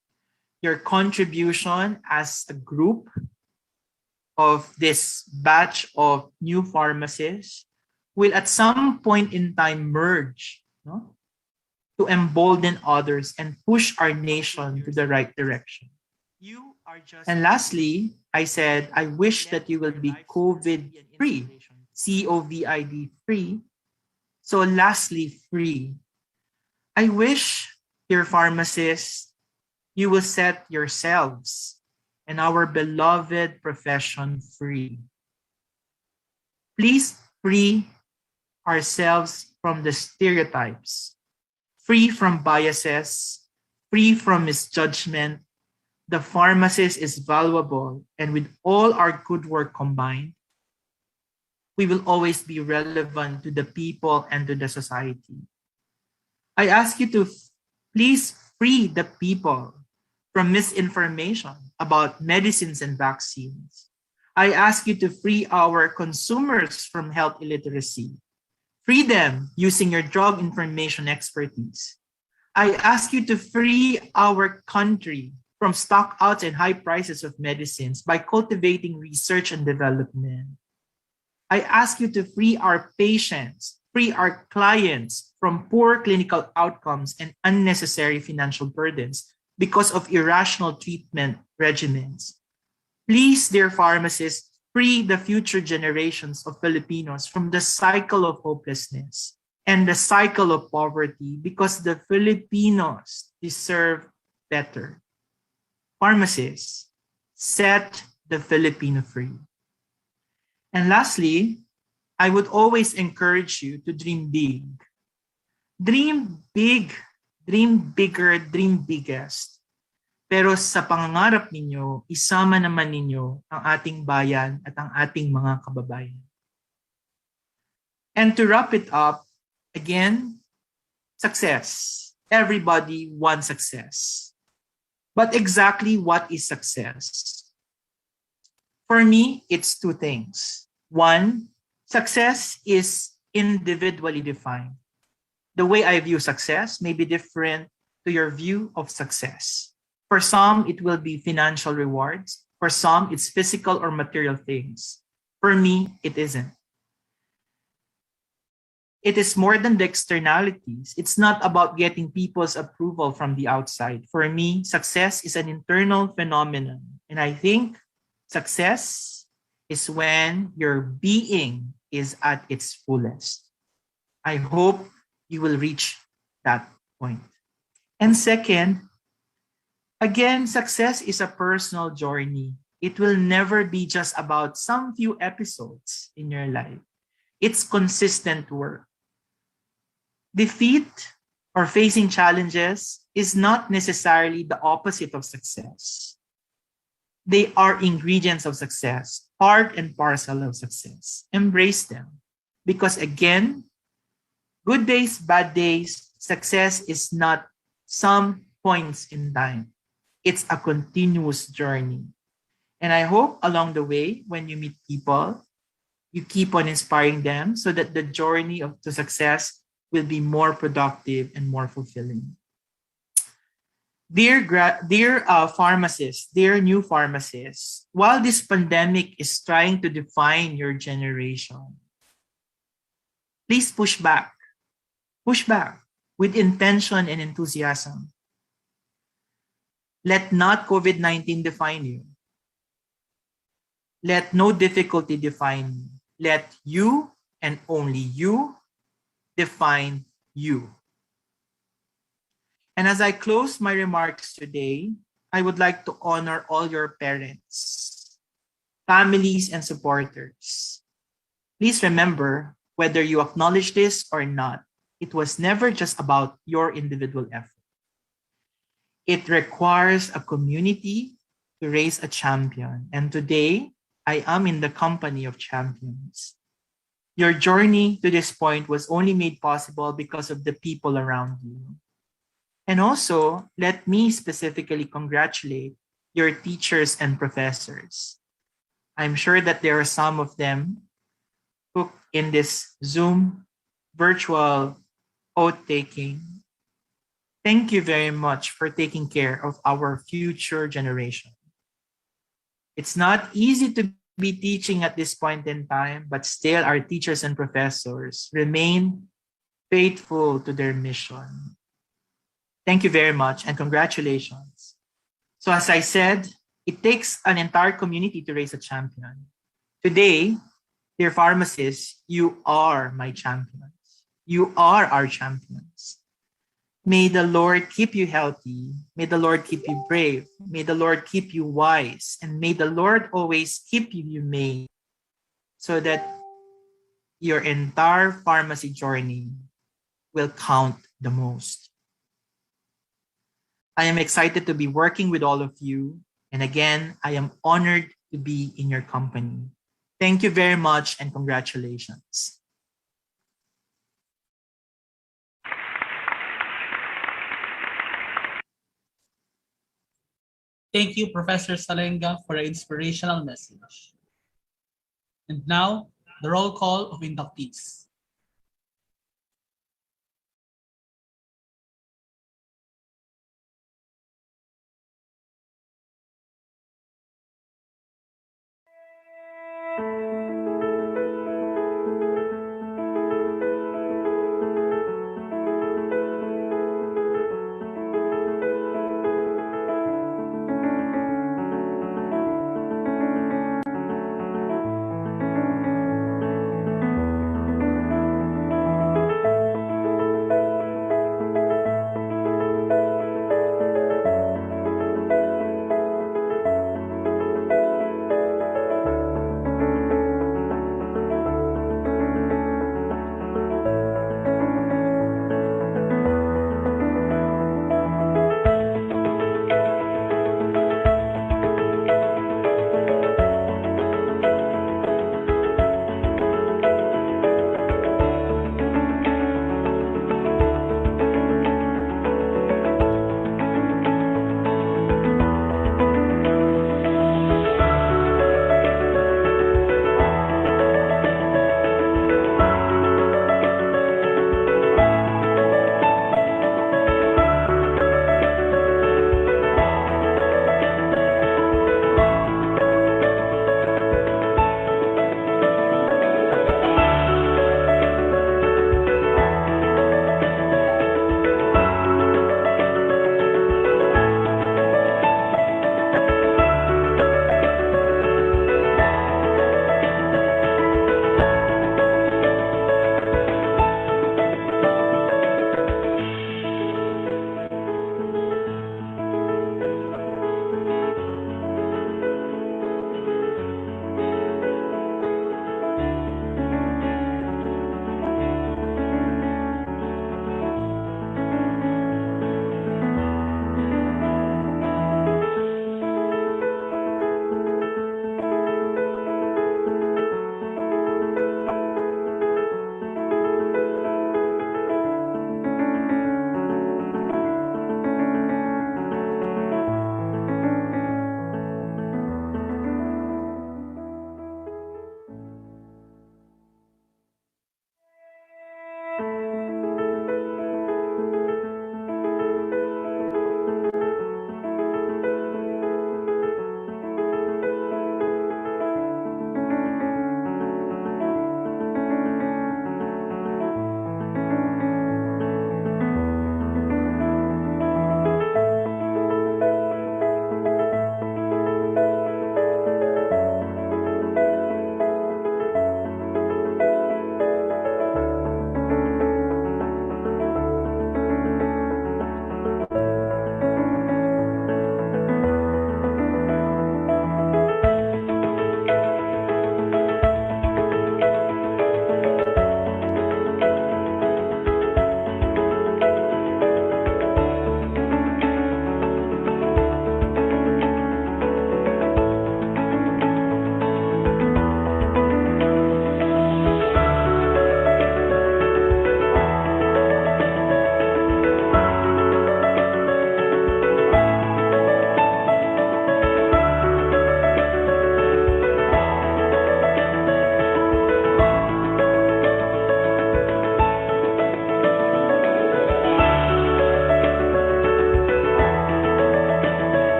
your contribution as a group of this batch of new pharmacists will at some point in time merge, no? To embolden others and push our nation to the right direction. And lastly, I said, I wish that you will be COVID-free, COVID free. So lastly, free. I wish, dear pharmacists, you will set yourselves and our beloved profession free. Please free ourselves from the stereotypes, free from biases, free from misjudgment. The pharmacist is valuable, and with all our good work combined, we will always be relevant to the people and to the society. I ask you to please free the people from misinformation about medicines and vaccines. I ask you to free our consumers from health illiteracy. Free them using your drug information expertise. I ask you to free our country from stockouts and high prices of medicines by cultivating research and development. I ask you to free our patients, free our clients from poor clinical outcomes and unnecessary financial burdens because of irrational treatment regimens. Please, dear pharmacists, free the future generations of Filipinos from the cycle of hopelessness and the cycle of poverty because the Filipinos deserve better. Pharmacists, set the Filipino free. And lastly, I would always encourage you to dream big. Dream big, dream bigger, dream biggest. Pero sa pangangarap ninyo, isama naman ninyo ang ating bayan at ang ating mga kababayan. And to wrap it up, again, Success. Everybody wants success. But exactly what is success? For me, it's two things. One, success is individually defined. The way I view success may be different to your view of success. For some, it will be financial rewards. For some, it's physical or material things. For me, it isn't. It is more than the externalities. It's not about getting people's approval from the outside. For me, success is an internal phenomenon. And I think success is when your being is at its fullest. I hope you will reach that point. And second, again, success is a personal journey. It will never be just about some few episodes in your life. It's consistent work. Defeat or facing challenges is not necessarily the opposite of success. They are ingredients of success, part and parcel of success. Embrace them. Because again, good days, bad days, success is not some points in time. It's a continuous journey. And I hope along the way, when you meet people, you keep on inspiring them so that the journey to success will be more productive and more fulfilling. Dear pharmacists, dear new pharmacists, while this pandemic is trying to define your generation, please push back. Push back with intention and enthusiasm. Let not COVID-19 define you. Let no difficulty define you. Let you and only you define you. And as I close my remarks today, I would like to honor all your parents, families, and supporters. Please remember, whether you acknowledge this or not, it was never just about your individual effort. It requires a community to raise a champion. And today, I am in the company of champions. Your journey to this point was only made possible because of the people around you. And also, let me specifically congratulate your teachers and professors. I'm sure that there are some of them who in this Zoom virtual oath-taking. Thank you very much for taking care of our future generation. It's not easy to be teaching at this point in time, but still our teachers and professors remain faithful to their mission. Thank you very much and congratulations. So as I said, it takes an entire community to raise a champion. Today, dear pharmacists, you are my champions. You are our champions. May the Lord keep you healthy. May the Lord keep you brave. May the Lord keep you wise. And may the Lord always keep you humane so that your entire pharmacy journey will count the most. I am excited to be working with all of you. And again, I am honored to be in your company. Thank you very much and congratulations. Thank you, Professor Salenga, for the inspirational message. And now, the roll call of inductees.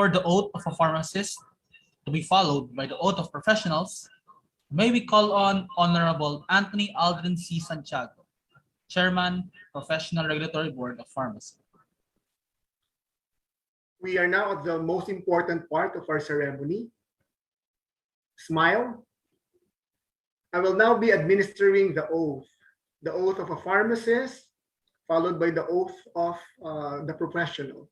For the oath of a pharmacist to be followed by the oath of professionals, may we call on Honorable Anthony Aldrin C. Santiago, Chairman, Professional Regulatory Board of Pharmacy. We are now at the most important part of our ceremony. Smile. I will now be administering the oath of a pharmacist, followed by the oath of the professional.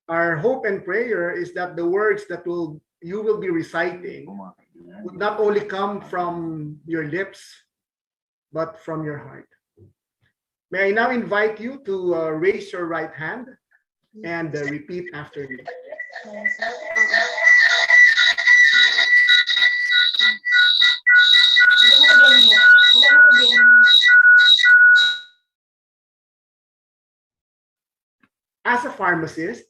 Our hope and prayer is that the words that you will be reciting would not only come from your lips, but from your heart. May I now invite you to raise your right hand and repeat after me. As a pharmacist,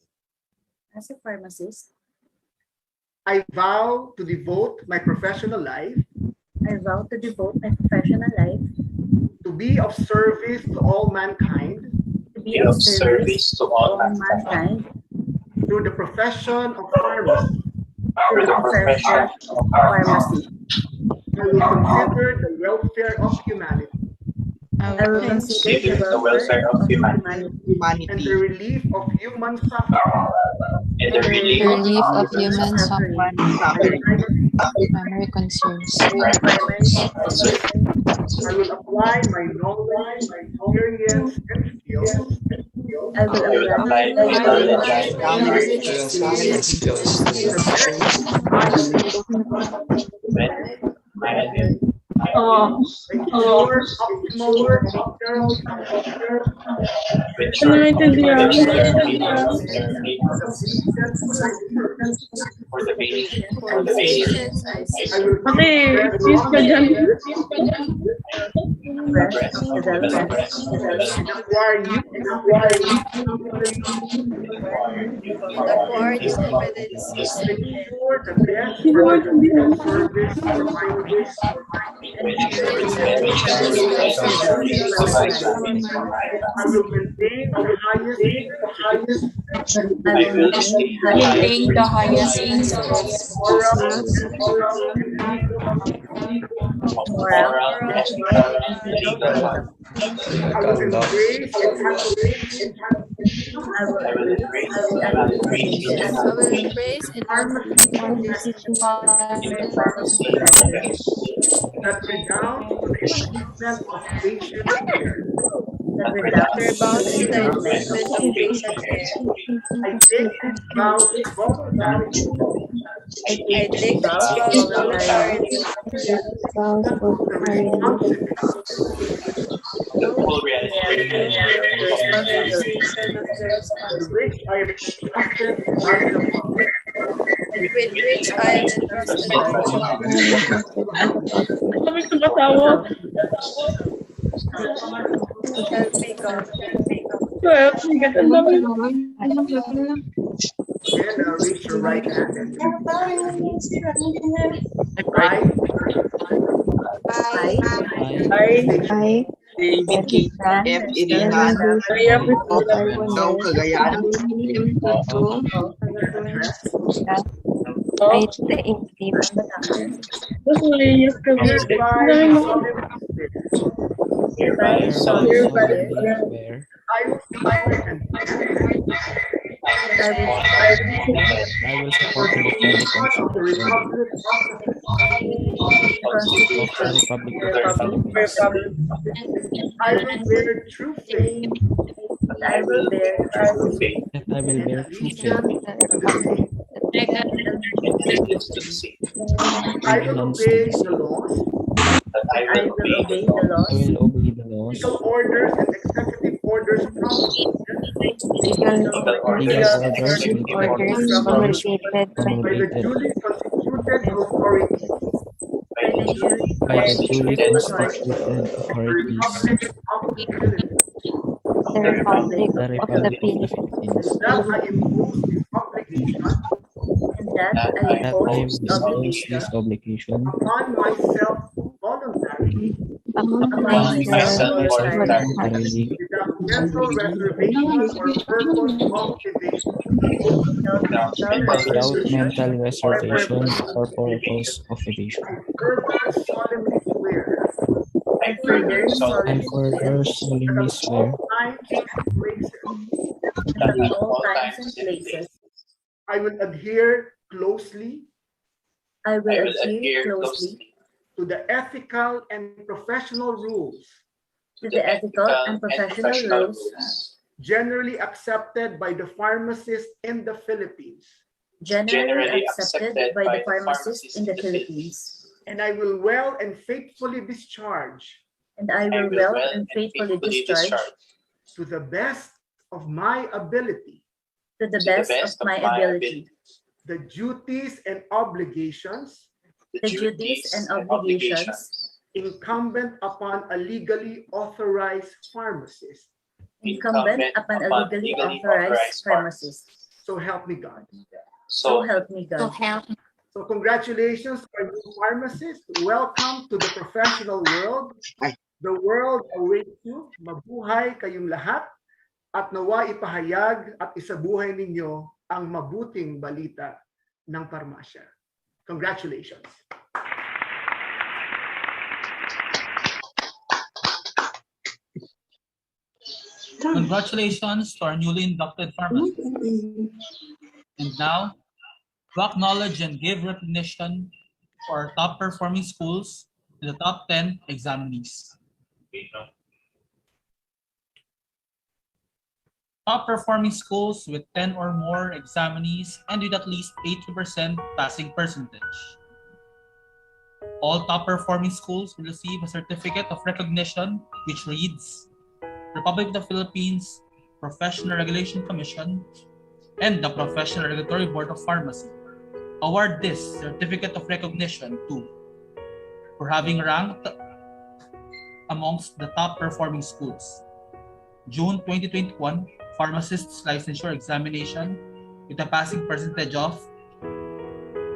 I vow to devote my professional life to be of service to all mankind through the profession of pharmacy. I will consider the welfare of humanity I will consider the welfare of humanity and the relief of human suffering and the relief of human suffering, primary concerns. I will apply my knowledge, my experience, and skills I will apply my knowledge and skills ensure optimal for the patients I see. I will acquire you ensure the best service provided. I will maintain the highest moral I will embrace and that redound to the improvement of patient care. I take this vow voluntarily. The full realization To which I am entrusted by the public. Again, reach your right hand and I, David K. F. Irinan, ng Cagayan, I take I will support the Republic I will bear true faith. I will bear true faith. I will obey the laws. I will obey the laws. Legal orders and executive orders promulgated by the duly constituted authorities. The Republic of the Philippines. That I impose this obligation upon myself voluntarily Upon myself voluntarily without mental reservation or purpose of Without evasion, mental or reservation purpose or purpose of evasion. I further solemnly swear I further solemnly swear times and places that at all all times times and and places. I will adhere closely I I will will adhere adhere closely closely to the ethical and professional rules to the ethical and and professional professional rules rules generally accepted by the pharmacists in the Philippines, generally generally accepted accepted by the by the pharmacists pharmacists in in the the Philippines, and I will well and faithfully discharge and I I will will well well and and faithfully faithfully discharge to the best of my ability to the to the best of best of my my ability the duties and obligations the duties and obligations incumbent upon a legally authorized pharmacist. incumbent upon a legally authorized pharmacist. So help me God. So help me God. So congratulations, our new pharmacist. Welcome to the professional world. The world awaits you. Mabuhay kayong lahat at nawa ipahayag at isabuhay ninyo ang mabuting balita ng parmasya. Congratulations. Congratulations to our newly inducted pharmacists. And now, to acknowledge and give recognition for our top performing schools and the top 10 examinees. Top performing schools with 10 or more examinees and with at least 80% passing percentage. All top performing schools will receive a certificate of recognition which reads Republic of the Philippines Professional Regulation Commission and the Professional Regulatory Board of Pharmacy award this certificate of recognition to for having ranked amongst the top performing schools. June 2021 Pharmacists Licensure Examination with a passing percentage of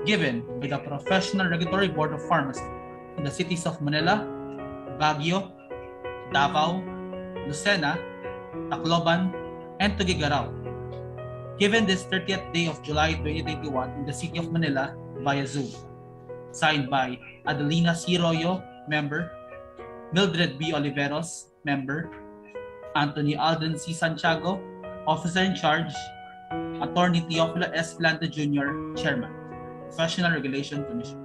given by the Professional Regulatory Board of Pharmacy in the cities of Manila, Baguio, Davao, Lucena, Tacloban, and Tuguegarao. Given this 30th day of July 2021 in the city of Manila via Zoom. Signed by Adelina C. Royo, member, Mildred B. Oliveros, member, Anthony Alden C. Santiago, officer in charge, Attorney Teofilo S. Plante Jr., chairman, Professional Regulation Commission.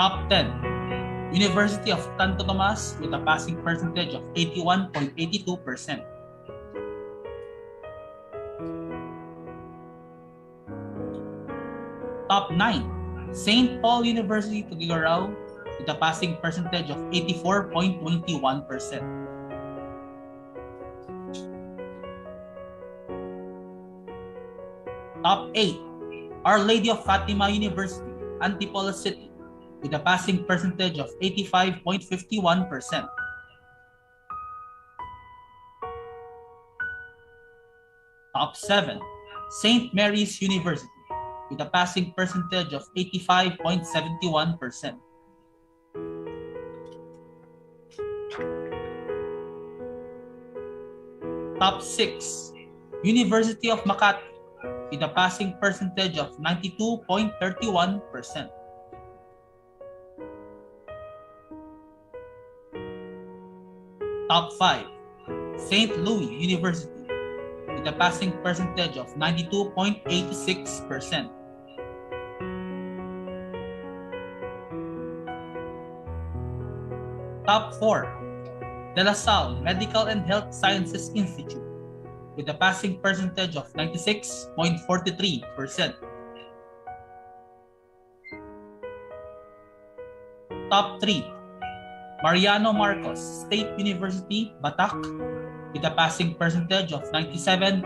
Top 10. University of Santo Tomas with a passing percentage of 81.82%. Top 9. St. Paul University Tuguegarao with a passing percentage of 84.21%. Top 8. Our Lady of Fatima University, Antipolo City with a passing percentage of 85.51%. Top 7. St. Mary's University with a passing percentage of 85.71%. Top 6. University of Makati with a passing percentage of 92.31%. Top 5. St. Louis University with a passing percentage of 92.86%. Top 4. De La Salle Medical and Health Sciences Institute with a passing percentage of 96.43%. Top 3. Mariano Marcos State University, Batak with a passing percentage of 97.65%.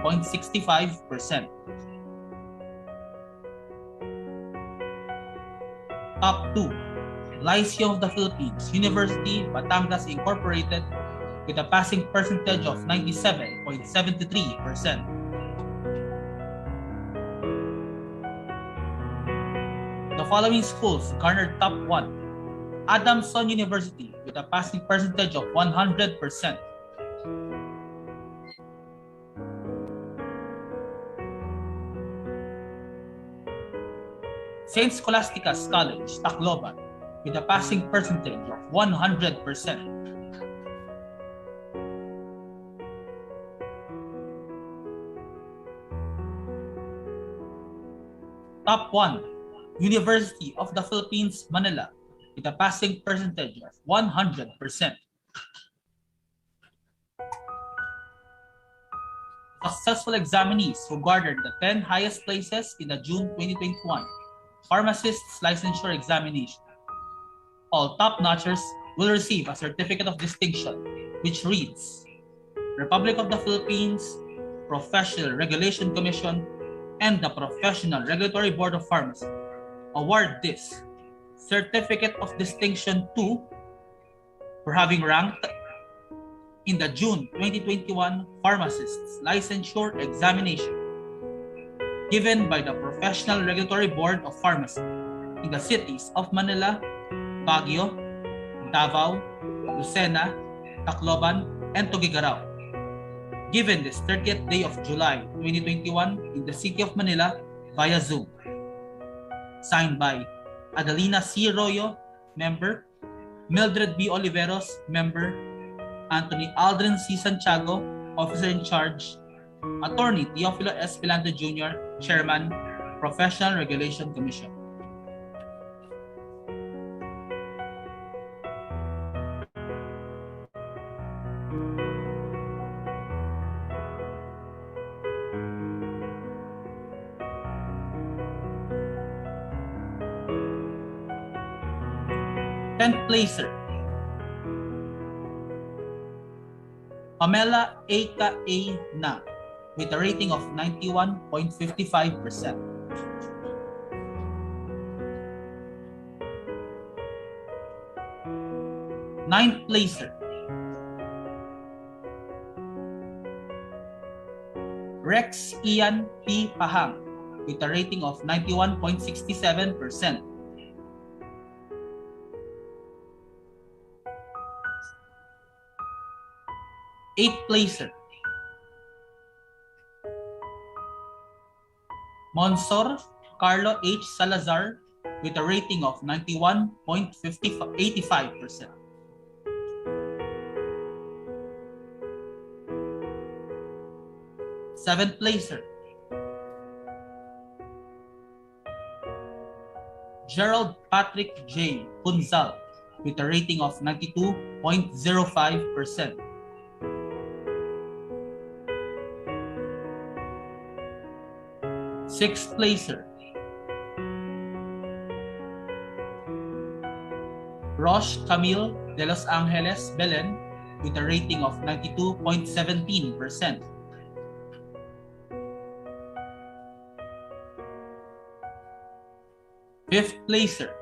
Top 2. Lyceum of the Philippines, University, Batangas Incorporated, with a passing percentage of 97.73%. The following schools garnered top 1. Adamson University with a passing percentage of 100%. St. Scholastica's College, Tacloban, with a passing percentage of 100%. Top 1, University of the Philippines, Manila, with a passing percentage of 100%. Successful examinees who garnered the 10 highest places in the June 2021 Pharmacists Licensure Examination. All top-notchers will receive a Certificate of Distinction, which reads, Republic of the Philippines, Professional Regulation Commission, and the Professional Regulatory Board of Pharmacy award this Certificate of Distinction to for having ranked in the June 2021 Pharmacists Licensure Examination given by the Professional Regulatory Board of Pharmacy in the cities of Manila, Baguio, Davao, Lucena, Tacloban, and Tuguegarao, given this 30th day of July 2021 in the city of Manila via Zoom. Signed by Adelina C. Royo, member, Mildred B. Oliveros, member, Anthony Aldrin C. Santiago, officer in charge, Attorney Teofilo S. Pilante Jr., Chairman, Professional Regulation Commission. Tenth placer, Pamela Eka A. Na, with a rating of 91.55%. Ninth placer, Rex Ian P. Pahang, with a rating of 91.67%. Eighth placer, Monsor Carlo H. Salazar, with a rating of 91.85%. Seventh placer, Gerald Patrick J. Punzal, with a rating of 92.05%. Sixth placer, Rosh Camille de Los Angeles Belen, with a rating of 92.17%. Fifth placer,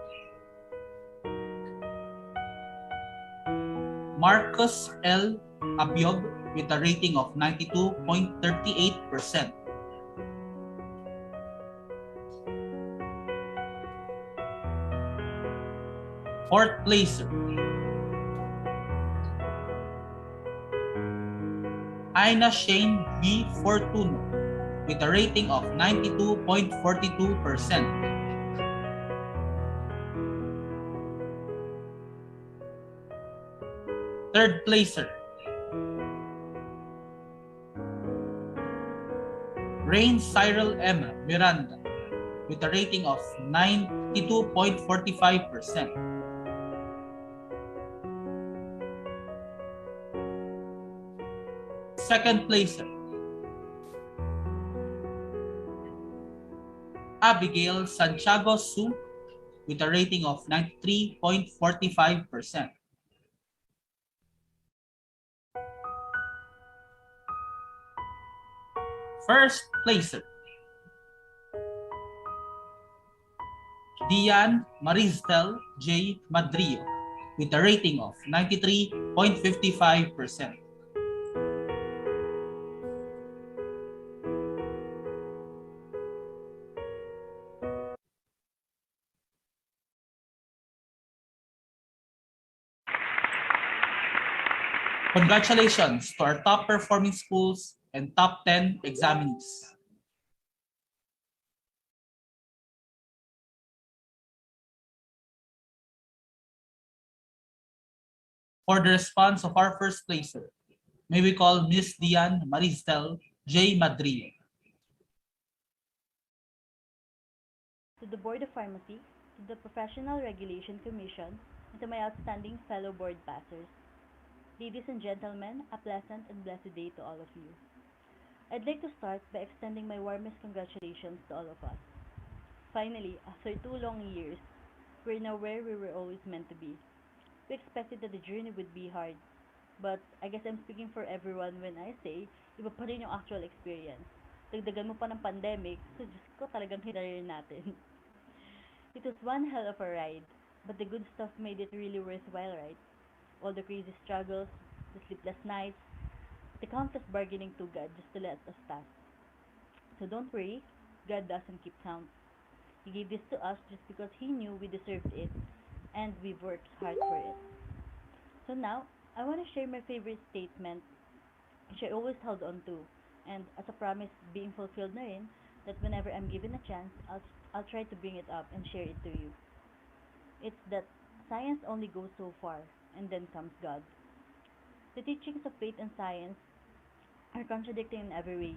Marcus L. Abiog, with a rating of 92.38%. Fourth placer, Aina Shane B. Fortuno, with a rating of 92.42%. Third placer, Rain Cyril M. Miranda, with a rating of 92.45%. Second placer, Abigail Santiago Su, with a rating of 93.45%. First placer, Dian Maristel J. Madrio with a rating of 93.55%. Congratulations to our top performing schools and top 10 examinees. For the response of our first placer, may we call Miss Dian Maristel J. Madrid. To the Board of Pharmacy, to the Professional Regulation Commission, and to my outstanding fellow board passers. Ladies and gentlemen, a pleasant and blessed day to all of you. I'd like to start by extending my warmest congratulations to all of us. Finally, after 2 long years, we're now where we were always meant to be. We expected that the journey would be hard, but I guess I'm speaking for everyone when I say, iba pa rin yung actual experience. Dagdagan mo pa ng pandemic, so Diyos ko talagang hinarir natin. It was one hell of a ride, but the good stuff made it really worthwhile, right? All the crazy struggles, the sleepless nights, the countless bargaining to God just to let us pass. So don't worry, God doesn't keep count. He gave this to us just because He knew we deserved it, and we've worked hard for it. So now, I want to share my favorite statement, which I always held on to, and as a promise being fulfilled na rin, that whenever I'm given a chance, I'll try to bring it up and share it to you. It's that science only goes so far, and then comes God. The teachings of faith and science are contradicting in every way,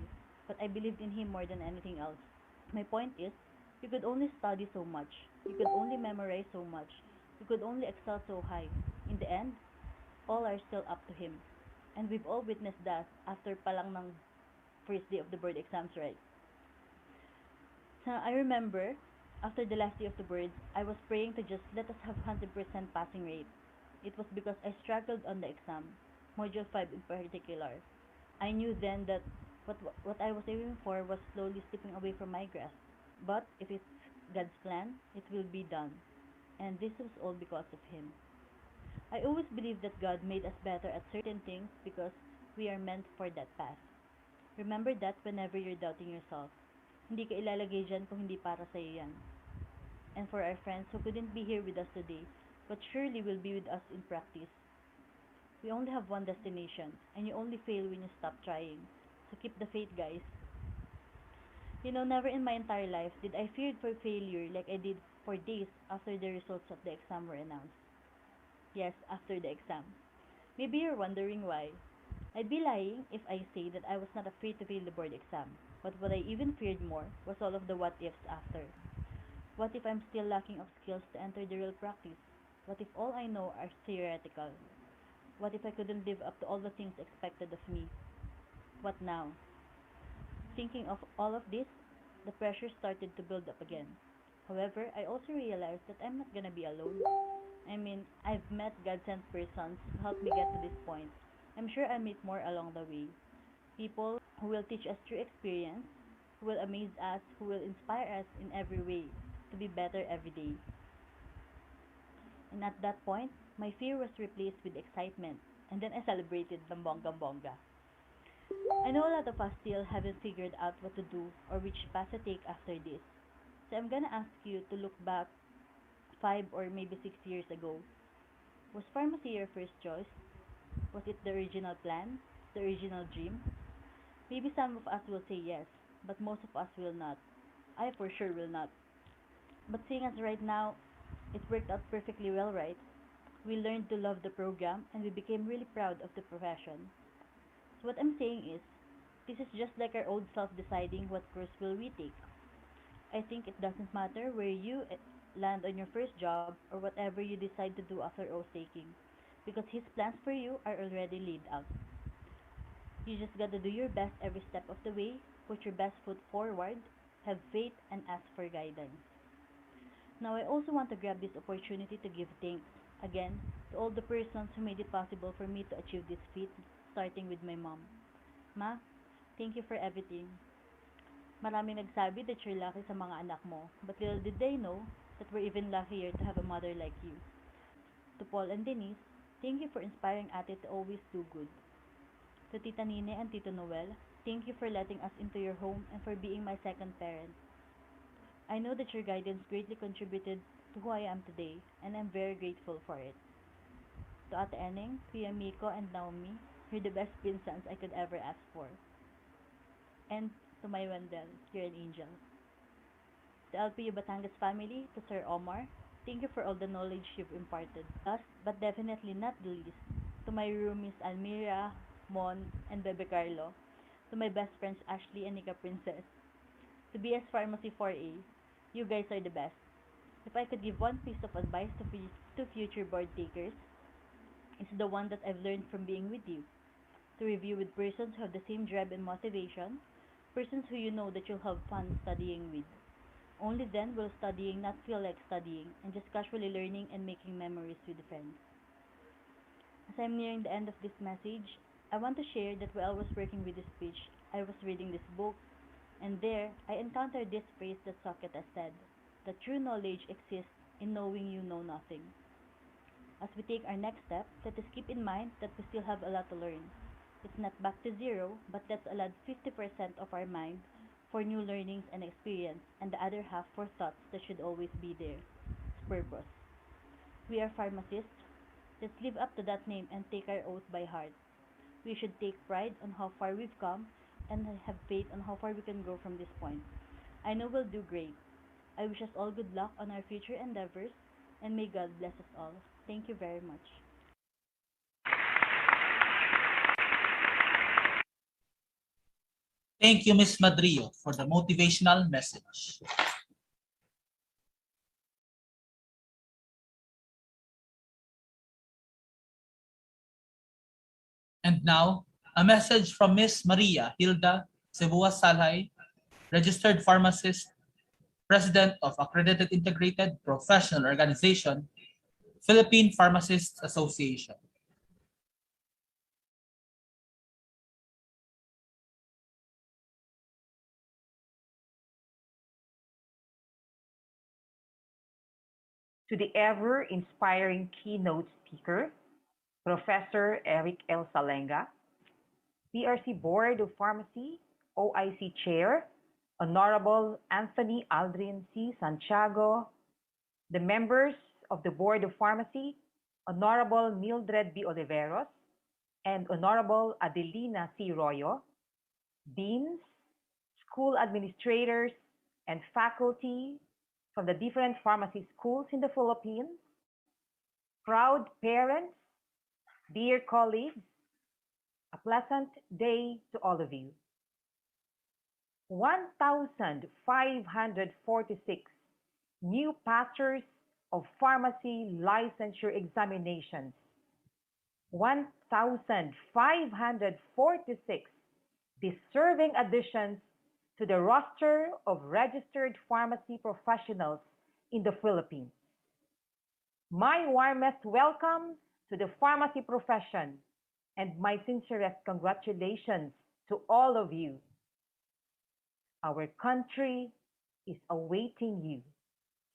but I believed in Him more than anything else. My point is, you could only study so much, you could only memorize so much, you could only excel so high. In the end, all are still up to Him. And we've all witnessed that after palang ng first day of the board exams, right? So I remember, after the last day of the boards, I was praying to just let us have 100% passing rate. It was because I struggled on the exam, Module 5 in particular. I knew then that what I was aiming for was slowly slipping away from my grasp. But if it's God's plan, it will be done. And this was all because of Him. I always believe that God made us better at certain things because we are meant for that path. Remember that whenever you're doubting yourself. Hindi ka ilalagay dyan kung hindi para sa'yo yan. And for our friends who couldn't be here with us today, but surely will be with us in practice. We only have one destination, and you only fail when you stop trying. So keep the faith, guys. You know, never in my entire life did I fear for failure like I did for days after the results of the exam were announced. Yes, after the exam. Maybe you're wondering why. I'd be lying if I say that I was not afraid to fail the board exam. But what I even feared more was all of the what ifs after. What if I'm still lacking of skills to enter the real practice? What if all I know are theoretical? What if I couldn't live up to all the things expected of me? What now? Thinking of all of this, the pressure started to build up again. However, I also realized that I'm not gonna be alone. I mean, I've met God-sent persons who helped me get to this point. I'm sure I'll meet more along the way. People who will teach us through experience, who will amaze us, who will inspire us in every way to be better every day. And at that point, my fear was replaced with excitement, and then I celebrated ng bongga-bongga. I know a lot of us still haven't figured out what to do or which path to take after this. So I'm gonna ask you to look back 5 or maybe 6 years ago. Was pharmacy your first choice? Was it the original plan? The original dream? Maybe some of us will say yes, but most of us will not. I for sure will not. But seeing as right now, it worked out perfectly well, right? We learned to love the program and we became really proud of the profession. So what I'm saying is, this is just like our old self deciding what course will we take. I think it doesn't matter where you land on your first job or whatever you decide to do after oath-taking, because His plans for you are already laid out. You just gotta do your best every step of the way, put your best foot forward, have faith, and ask for guidance. Now, I also want to grab this opportunity to give thanks, again, to all the persons who made it possible for me to achieve this feat, starting with my mom. Ma, thank you for everything. Maraming nagsabi that you're lucky sa mga anak mo, but little did they know that we're even luckier to have a mother like you. To Paul and Denise, thank you for inspiring Ate to always do good. To Tita Nine and Tito Noel, thank you for letting us into your home and for being my second parent. I know that your guidance greatly contributed to who I am today, and I'm very grateful for it. To Ate Eneng, Kuya Miko, and Naomi, you're the best pinsans I could ever ask for. And to my Wendell, you're an angel. To LPU Batangas family, to Sir Omar, thank you for all the knowledge you've imparted. Last but definitely not the least, to my roomies Almira, Mon, and Bebe Carlo, to my best friends Ashley and Nika Princess, to BS Pharmacy 4A, you guys are the best. If I could give one piece of advice to future board takers, it's the one that I've learned from being with you. To review with persons who have the same drive and motivation, persons who you know that you'll have fun studying with. Only then will studying not feel like studying and just casually learning and making memories with friends. As I'm nearing the end of this message, I want to share that while I was working with this speech, I was reading this book, and there I encountered this phrase that Socrates said, that true knowledge exists in knowing you know nothing. As we take our next step, let us keep in mind that we still have a lot to learn. It's not back to zero, but let's allot 50% of our mind for new learnings and experience, and the other half for thoughts that should always be there. Purpose. We are pharmacists. Let's live up to that name and take our oath by heart. We should take pride on how far we've come and have faith on how far we can go from this point. I know we'll do great. I wish us all good luck on our future endeavors, and may God bless us all. Thank you very much. Thank you, Ms. Madrio, for the motivational message. And now, a message from Ms. Maria Hilda Cebuas Salhay, registered pharmacist, President of Accredited Integrated Professional Organization, Philippine Pharmacists Association. To the ever-inspiring keynote speaker, Professor Eric L. Salenga, PRC Board of Pharmacy, OIC Chair, Honorable Anthony Aldrin C. Santiago, the members of the Board of Pharmacy, Honorable Mildred B. Oliveros, and Honorable Adelina C. Royo, deans, school administrators, and faculty from the different pharmacy schools in the Philippines, proud parents, dear colleagues, a pleasant day to all of you. 1,546 new passers of pharmacy licensure examinations, 1,546 deserving additions to the roster of registered pharmacy professionals in the Philippines. My warmest welcome to the pharmacy profession and my sincerest congratulations to all of you. Our country is awaiting you,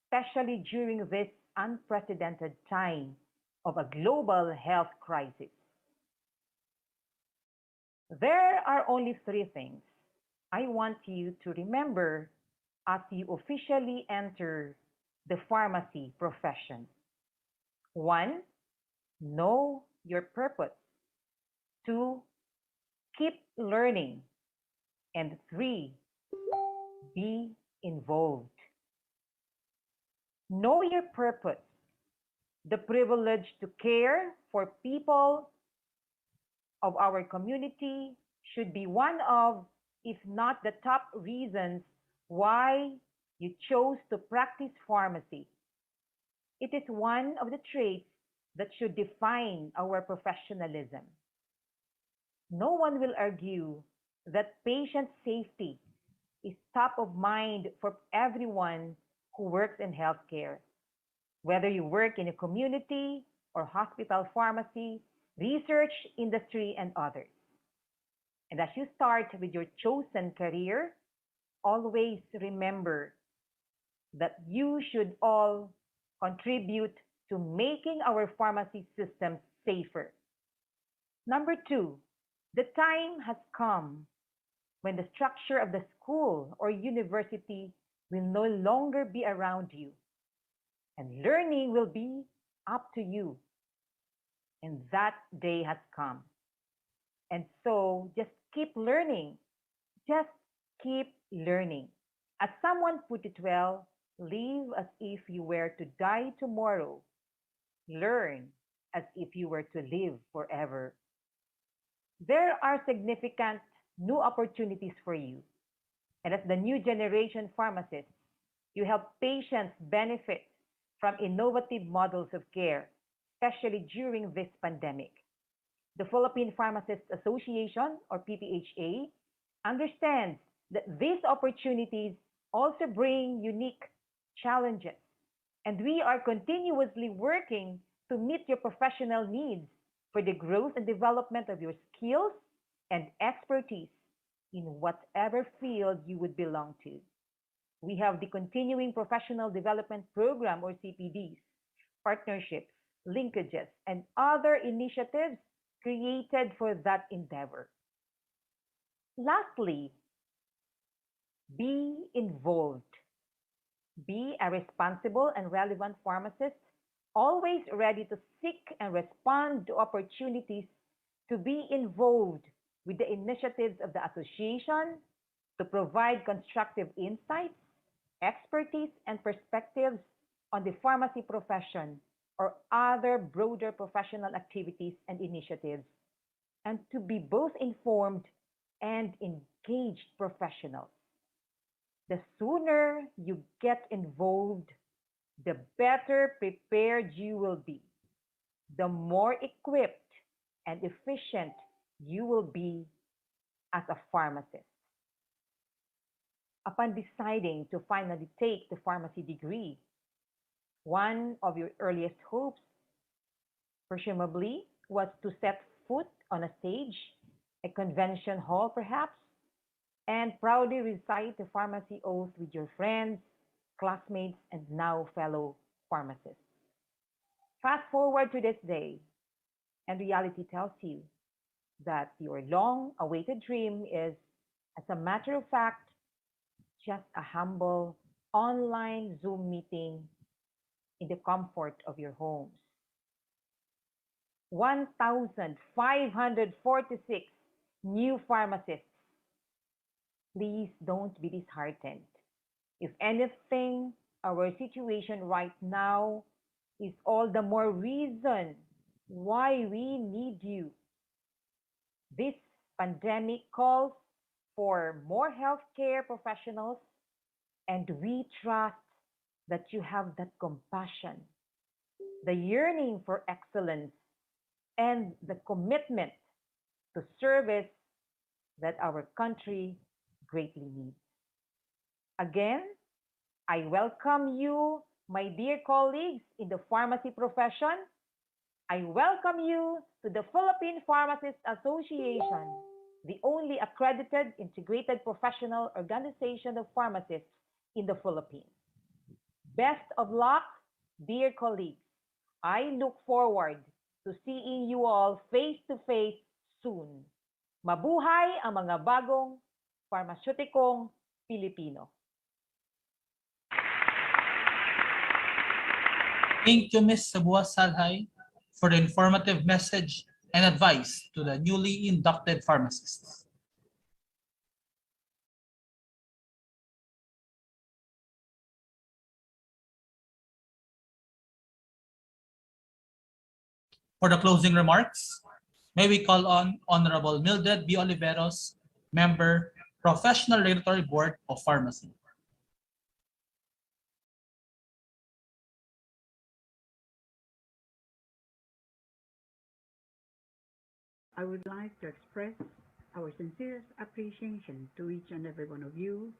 especially during this unprecedented time of a global health crisis. There are only three things I want you to remember as you officially enter the pharmacy profession. 1, know your purpose. 2, keep learning. And 3, be involved. Know your purpose. The privilege to care for people of our community should be one of, if not the top reasons why you chose to practice pharmacy. It is one of the traits that should define our professionalism. No one will argue that patient safety is top of mind for everyone who works in healthcare. Whether you work in a community or hospital pharmacy, research industry, and others. And as you start with your chosen career, always remember that you should all contribute to making our pharmacy system safer. Number two, the time has come when the structure of the school or university will no longer be around you, and learning will be up to you. And that day has come. And so just keep learning. Just keep learning. As someone put it well, live as if you were to die tomorrow. Learn as if you were to live forever. There are significant new opportunities for you. And as the new generation pharmacist, you help patients benefit from innovative models of care, especially during this pandemic. The Philippine Pharmacists Association, or PPHA, understands that these opportunities also bring unique challenges, and we are continuously working to meet your professional needs for the growth and development of your skills and expertise in whatever field you would belong to. We have the Continuing Professional Development Program, or CPDs, partnerships, linkages, and other initiatives created for that endeavor. Lastly, be involved. Be a responsible and relevant pharmacist, always ready to seek and respond to opportunities to be involved with the initiatives of the association, to provide constructive insights, expertise, and perspectives on the pharmacy profession or other broader professional activities and initiatives, and to be both informed and engaged professionals. The sooner you get involved, the better prepared you will be, the more equipped and efficient you will be as a pharmacist. Upon deciding to finally take the pharmacy degree, one of your earliest hopes, presumably, was to set foot on a stage, a convention hall perhaps, and proudly recite the pharmacy oath with your friends, classmates, and now fellow pharmacists. Fast forward to this day, and reality tells you that your long awaited dream is, as a matter of fact, just a humble online Zoom meeting in the comfort of your homes. 1,546 new pharmacists. Please don't be disheartened. If anything, our situation right now is all the more reason why we need you. This pandemic calls for more healthcare professionals, and we trust that you have that compassion, the yearning for excellence, and the commitment to service that our country greatly needs. Again, I welcome you, my dear colleagues in the pharmacy profession. I welcome you to the Philippine Pharmacists Association, the only accredited integrated professional organization of pharmacists in the Philippines. Best of luck, dear colleagues. I look forward to seeing you all face to face soon. Mabuhay ang mga bagong pharmaceuticong Pilipino. Thank you, Ms. Sabuas Salhay, for the informative message and advice to the newly inducted pharmacists. For the closing remarks, may we call on Honorable Mildred B. Oliveros, Member, Professional Regulatory Board of Pharmacy. I would like to express our sincerest appreciation to each and every one of you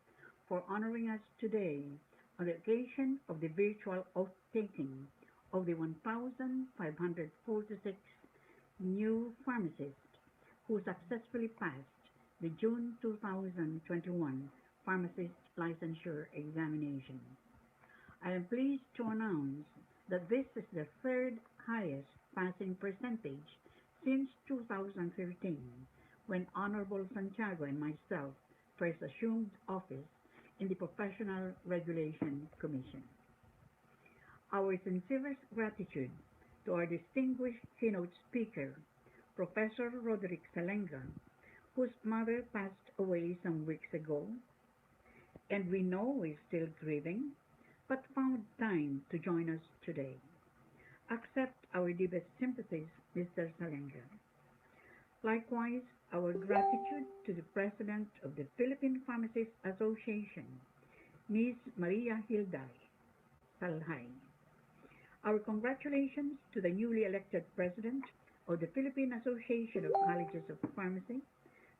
for honoring us today on the occasion of the virtual oath-taking of the 1,546 new pharmacists who successfully passed the June 2021 pharmacist licensure examination. I am pleased to announce that this is the third highest passing percentage since 2013, when Honorable Santiago and myself first assumed office in the Professional Regulation Commission. Our sincerest gratitude to our distinguished keynote speaker, Professor Roderick Salenga, whose mother passed away some weeks ago, and we know is still grieving, but found time to join us today. Accept our deepest sympathies, Mr. Salenga. Likewise, our gratitude to the President of the Philippine Pharmacists Association, Ms. Maria Hilday Salhay. Our congratulations to the newly elected President of the Philippine Association of Colleges of Pharmacy,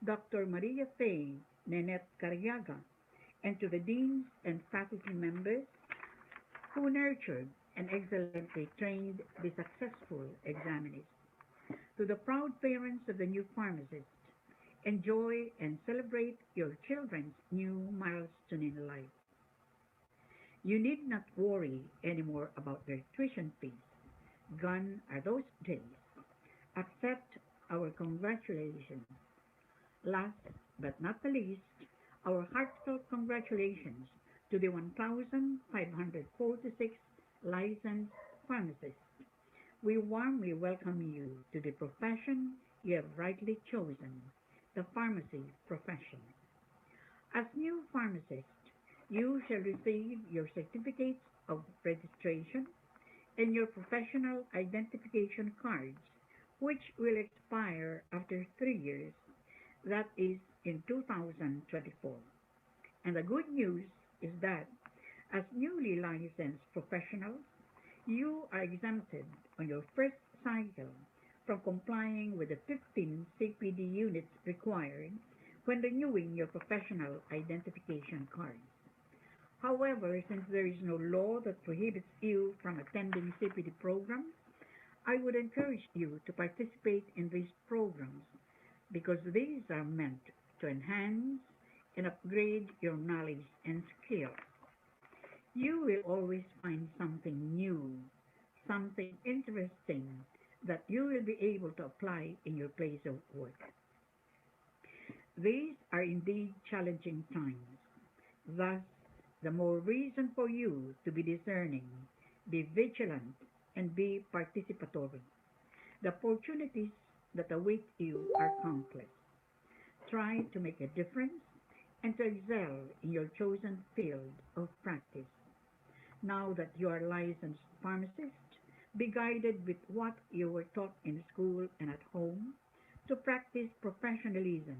Dr. Maria Faye Nenette Cariaga, and to the deans and faculty members who nurtured and excellently trained the successful examinees. To the proud parents of the new pharmacists, enjoy and celebrate your children's new milestone in life. You need not worry anymore about their tuition fees. Gone are those days. Accept our congratulations. Last but not the least, our heartfelt congratulations to the 1,546 licensed pharmacists. We warmly welcome you to the profession you have rightly chosen, the pharmacy profession. As new pharmacists, you shall receive your certificates of registration and your professional identification cards, which will expire after 3 years, that is in 2024. And the good news is that as newly licensed professionals, you are exempted on your first cycle from complying with the 15 CPD units required when renewing your professional identification cards. However, since there is no law that prohibits you from attending CPD programs, I would encourage you to participate in these programs because these are meant to enhance and upgrade your knowledge and skills. You will always find something new, something interesting that you will be able to apply in your place of work. These are indeed challenging times. Thus, the more reason for you to be discerning, be vigilant, and be participatory. The opportunities that await you are countless. Try to make a difference and to excel in your chosen field of practice. Now that you are licensed pharmacist, be guided with what you were taught in school and at home to practice professionalism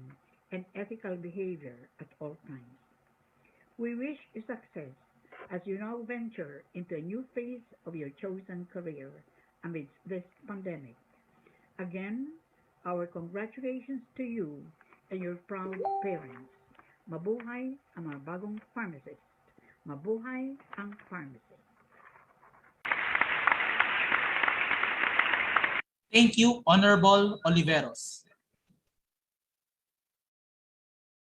and ethical behavior at all times. We wish you success as you now venture into a new phase of your chosen career amidst this pandemic. Again, our congratulations to you and your proud parents. Mabuhay ang mga bagong pharmacists. Mabuhay ang pharmacy. Thank you, Honorable Oliveros.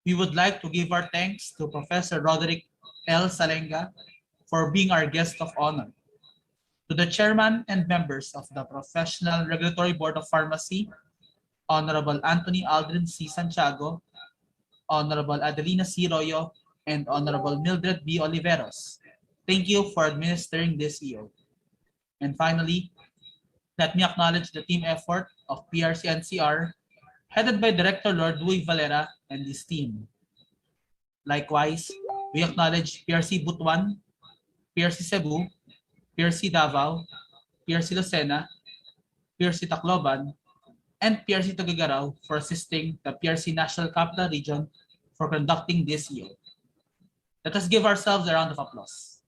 We would like to give our thanks to Professor Roderick L. Salenga for being our guest of honor. To the Chairman and members of the Professional Regulatory Board of Pharmacy, Honorable Anthony Aldrin C. Santiago, Honorable Adelina C. Royo, and Honorable Mildred B. Oliveros. Thank you for administering this EO. And finally, let me acknowledge the team effort of PRC-NCR, headed by Director Lord Louis Valera and his team. Likewise, we acknowledge PRC Butuan, PRC Cebu, PRC Davao, PRC Lucena, PRC Tacloban, and PRC Tuguegarao for assisting the PRC National Capital Region for conducting this year. Let us give ourselves a round of applause.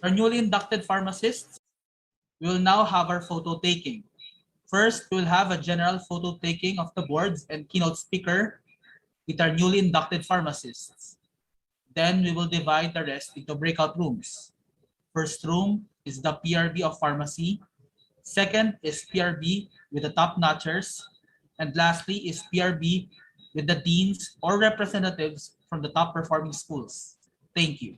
Our newly inducted pharmacists, we will now have our photo taking. First, we will have a general photo taking of the boards and keynote speaker with our newly inducted pharmacists. Then we will divide the rest into breakout rooms. First room is the PRB of pharmacy. Second is PRB with the top notchers. And lastly is PRB with the deans or representatives from the top performing schools. Thank you.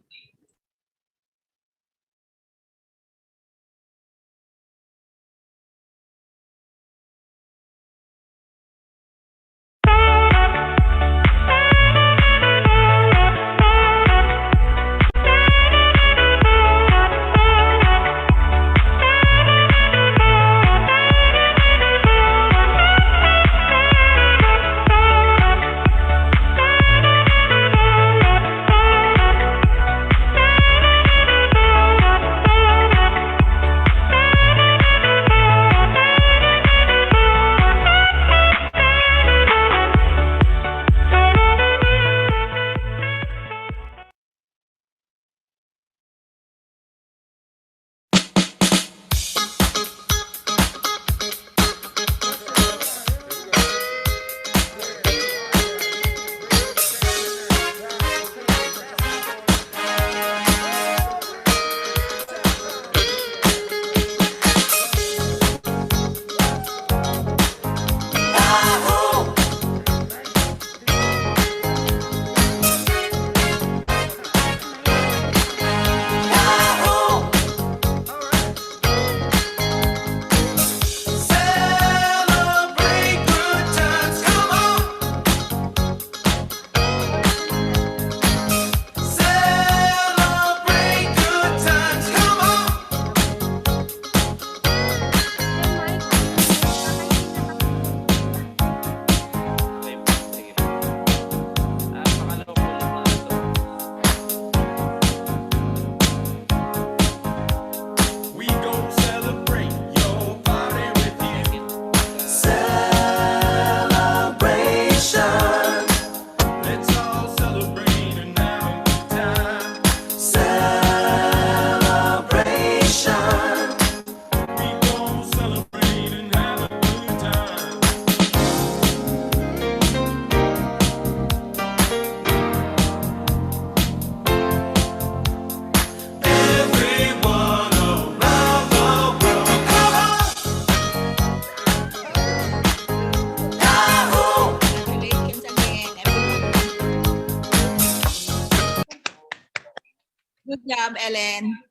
Good job, Ellen.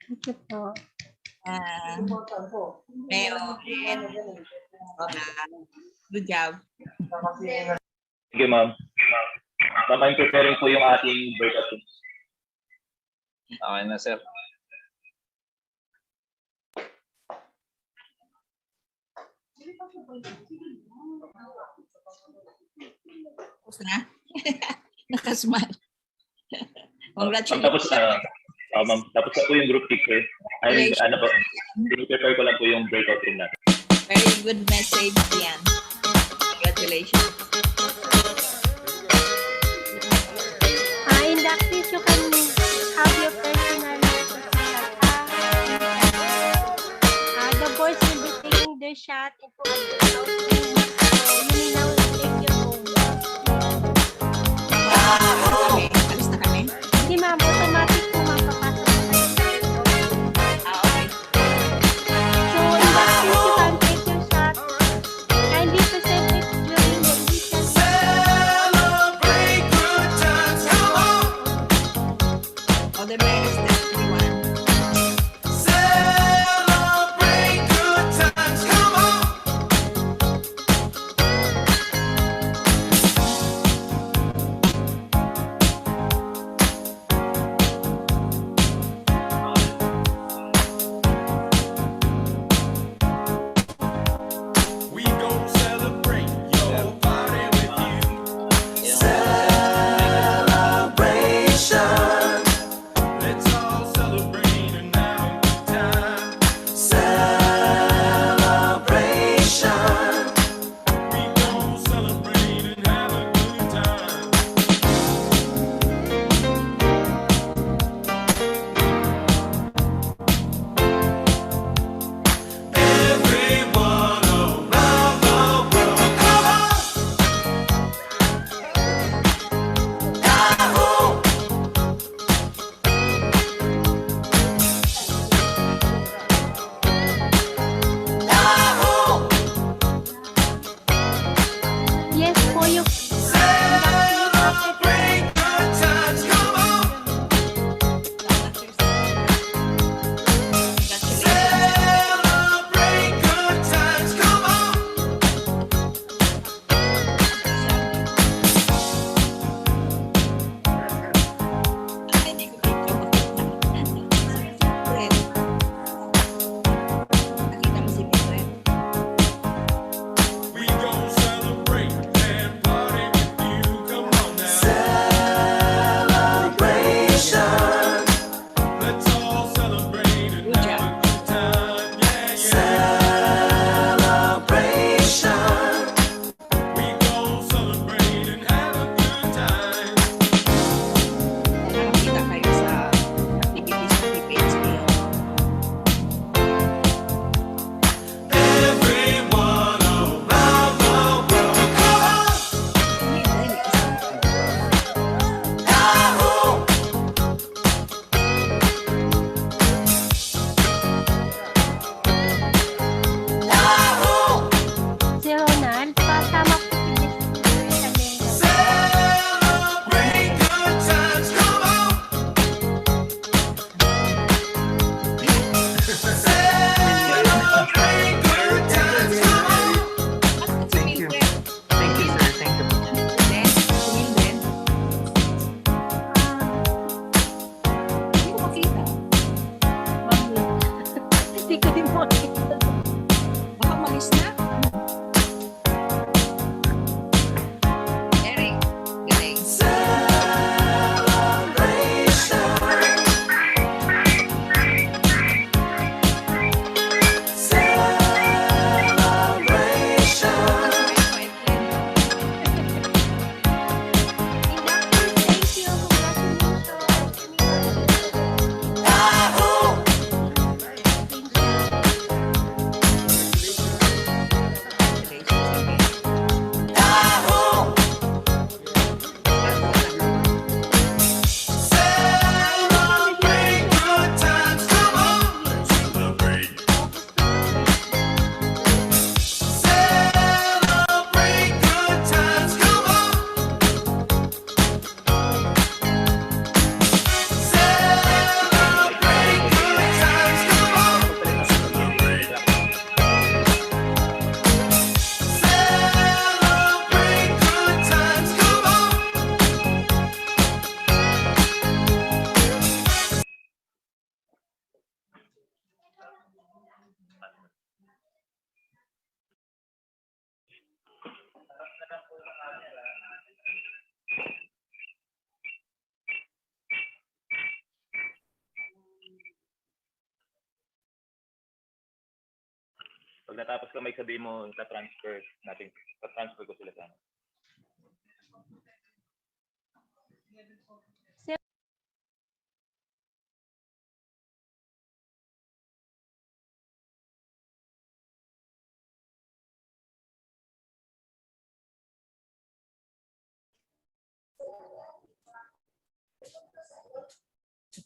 Thank you po. Mayor. Good job. Sige, ma'am. Ma'am, I'm preparing po yung ating breakout rooms. Okay na, sir. Tapos na? Nakasmile. Congratulations. Tapos na po yung group picture. Prepare ko lang po yung breakout room natin. Very good message yan. Congratulations. In that case, you can have your personal the boys will be taking their shot into a house. So you may now take your home. Alis na kami? Hindi ma'am, automatic po mapapasok na kayo sa Okay. So in that case, you can take your shot. Kindly present it during the initial. Celebrate good times, come on. All the best, everyone. Celebrate good times, come on. ka may sabihin mo, ta-transfer ko sila sa ano.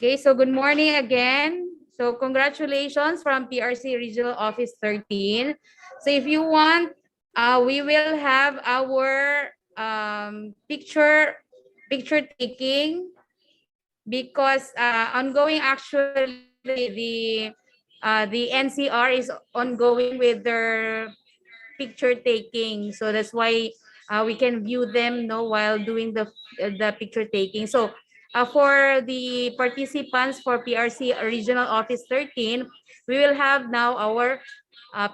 Okay, so good morning again. So congratulations from PRC Regional Office 13. So if you want, we will have our picture taking, because ongoing actually the NCR is ongoing with their picture taking. So that's why we can view them while doing the picture taking. So for the participants for PRC Regional Office 13, we will have now our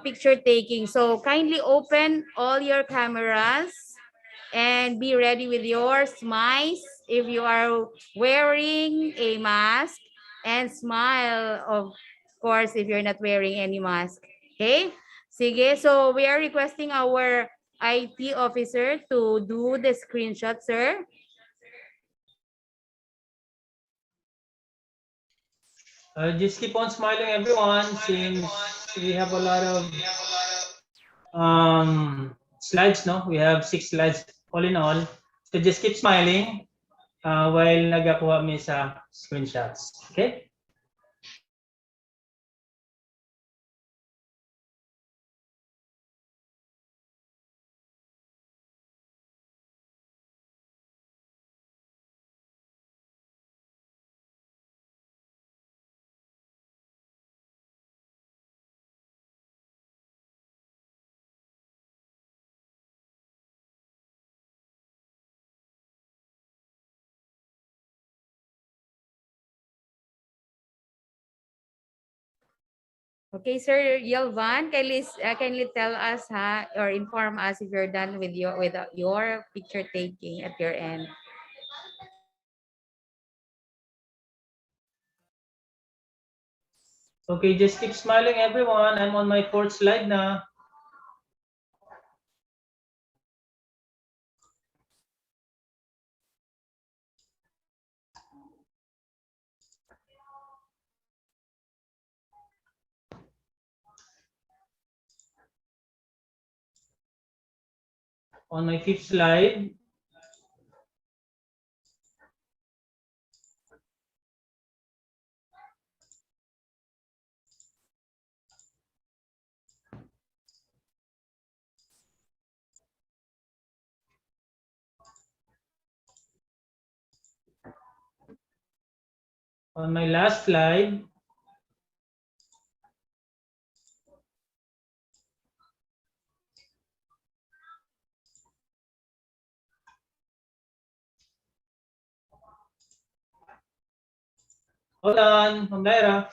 picture taking. So kindly open all your cameras and be ready with your smiles if you are wearing a mask, and smile, of course, if you're not wearing any mask. Okay? Sige, so we are requesting our IT officer to do the screenshot, sir. Just keep on smiling, everyone, since we have a lot of slides, no? We have 6 slides all in all. So just keep smiling while nagakuha mi sa screenshots. Okay? Okay, Sir Yelvan, kindly tell us or inform us if you're done with your picture taking at your end. Okay, just keep smiling, everyone. I'm on my 4th slide now. On my 5th slide, on my last slide, hold on, Ma'am Lyra.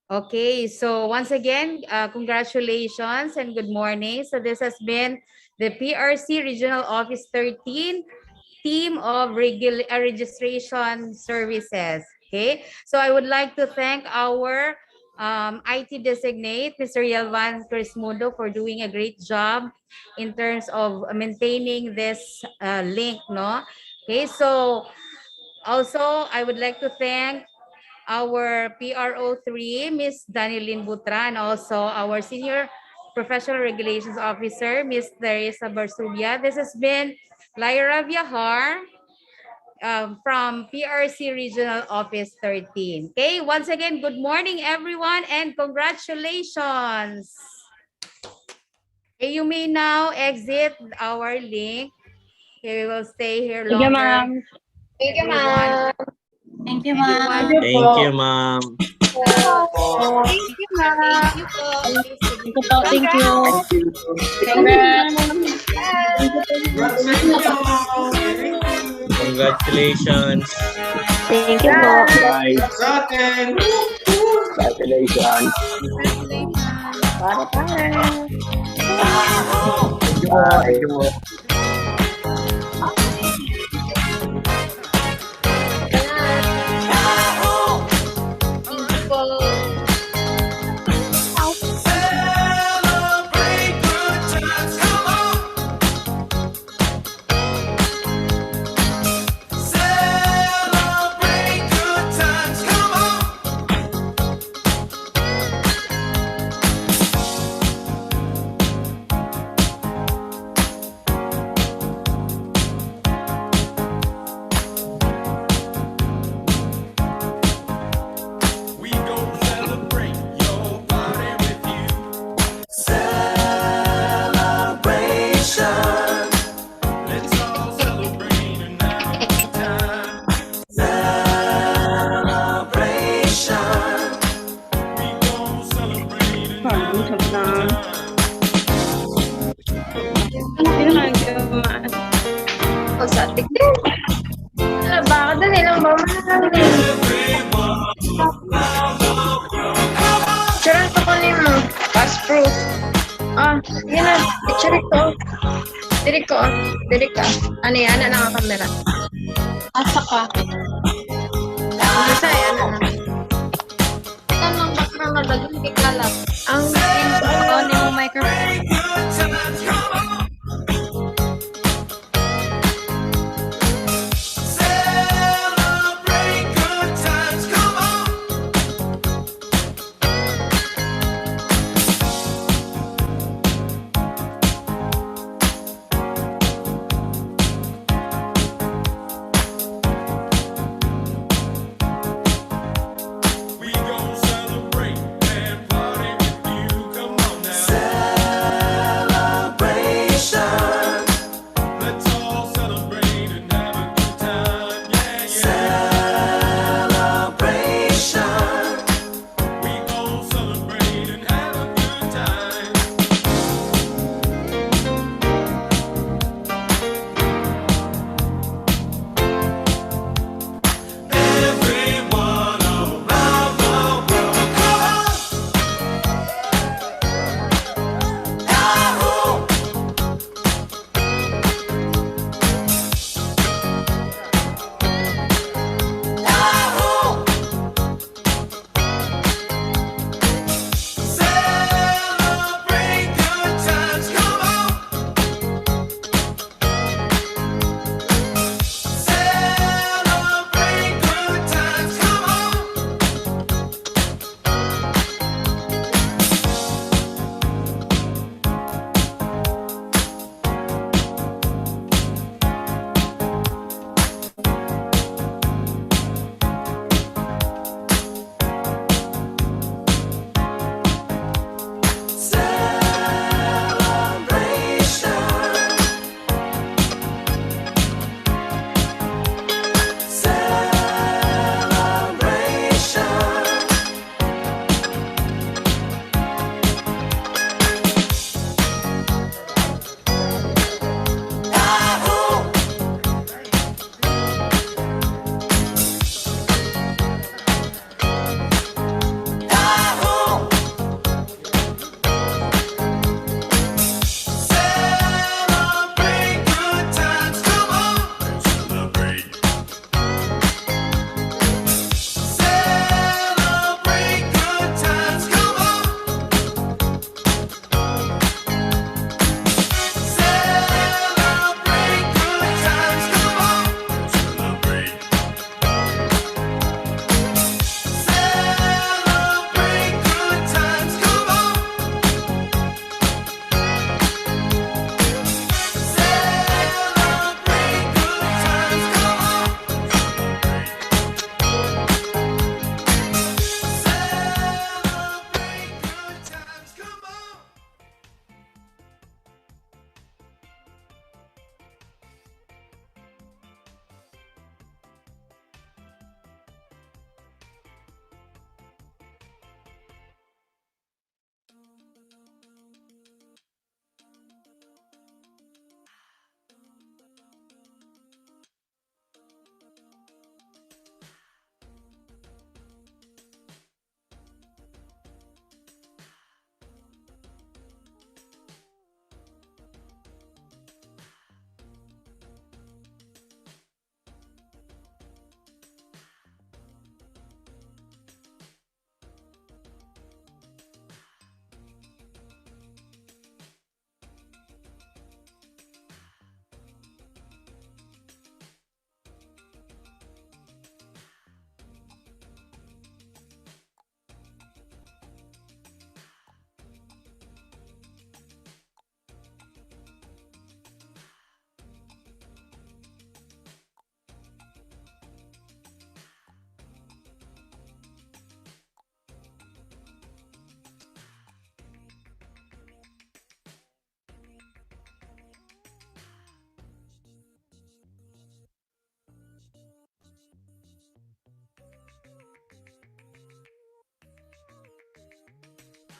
Okay, so once again, congratulations and good morning. So this has been the PRC Regional Office 13 team of registration services. Okay, so I would like to thank our IT designate, Mr. Yelvan Crismundo, for doing a great job in terms of maintaining this link, no? Okay, so also I would like to thank our PRO3, Ms. Danieline Butra, and also our Senior Professional Regulations Officer, Ms. Teresa Barsubia. This has been Lyra Viahar from PRC Regional Office 13. Okay, once again, good morning, everyone, and congratulations. Okay, you may now exit our link. Okay, we will stay here Thank you, longer. ma'am. Thank you, ma'am. Thank you, ma'am. Thank you, ma'am. Thank you, ma'am. Thank you po. Thank you po. Thank you. Congrats. Congratulations. Thank you po. Guys. Congratulations. Para. Thank you po. po. Celebrate good times, come on. Celebrate good times, come on. We gon' celebrate your party with you. Celebration. Let's all celebrate and have a good time. Celebration. We gon' celebrate and have a good time. Pagsatik din. Ano ba? Dali lang ba? Picture ko ko mo. Pass proof. Yun na. Picture ko. Diri ko. Diri ka. Ano yan? Ano ang camera? Asa ka? Masaya na. Ikaw nang background na dagun.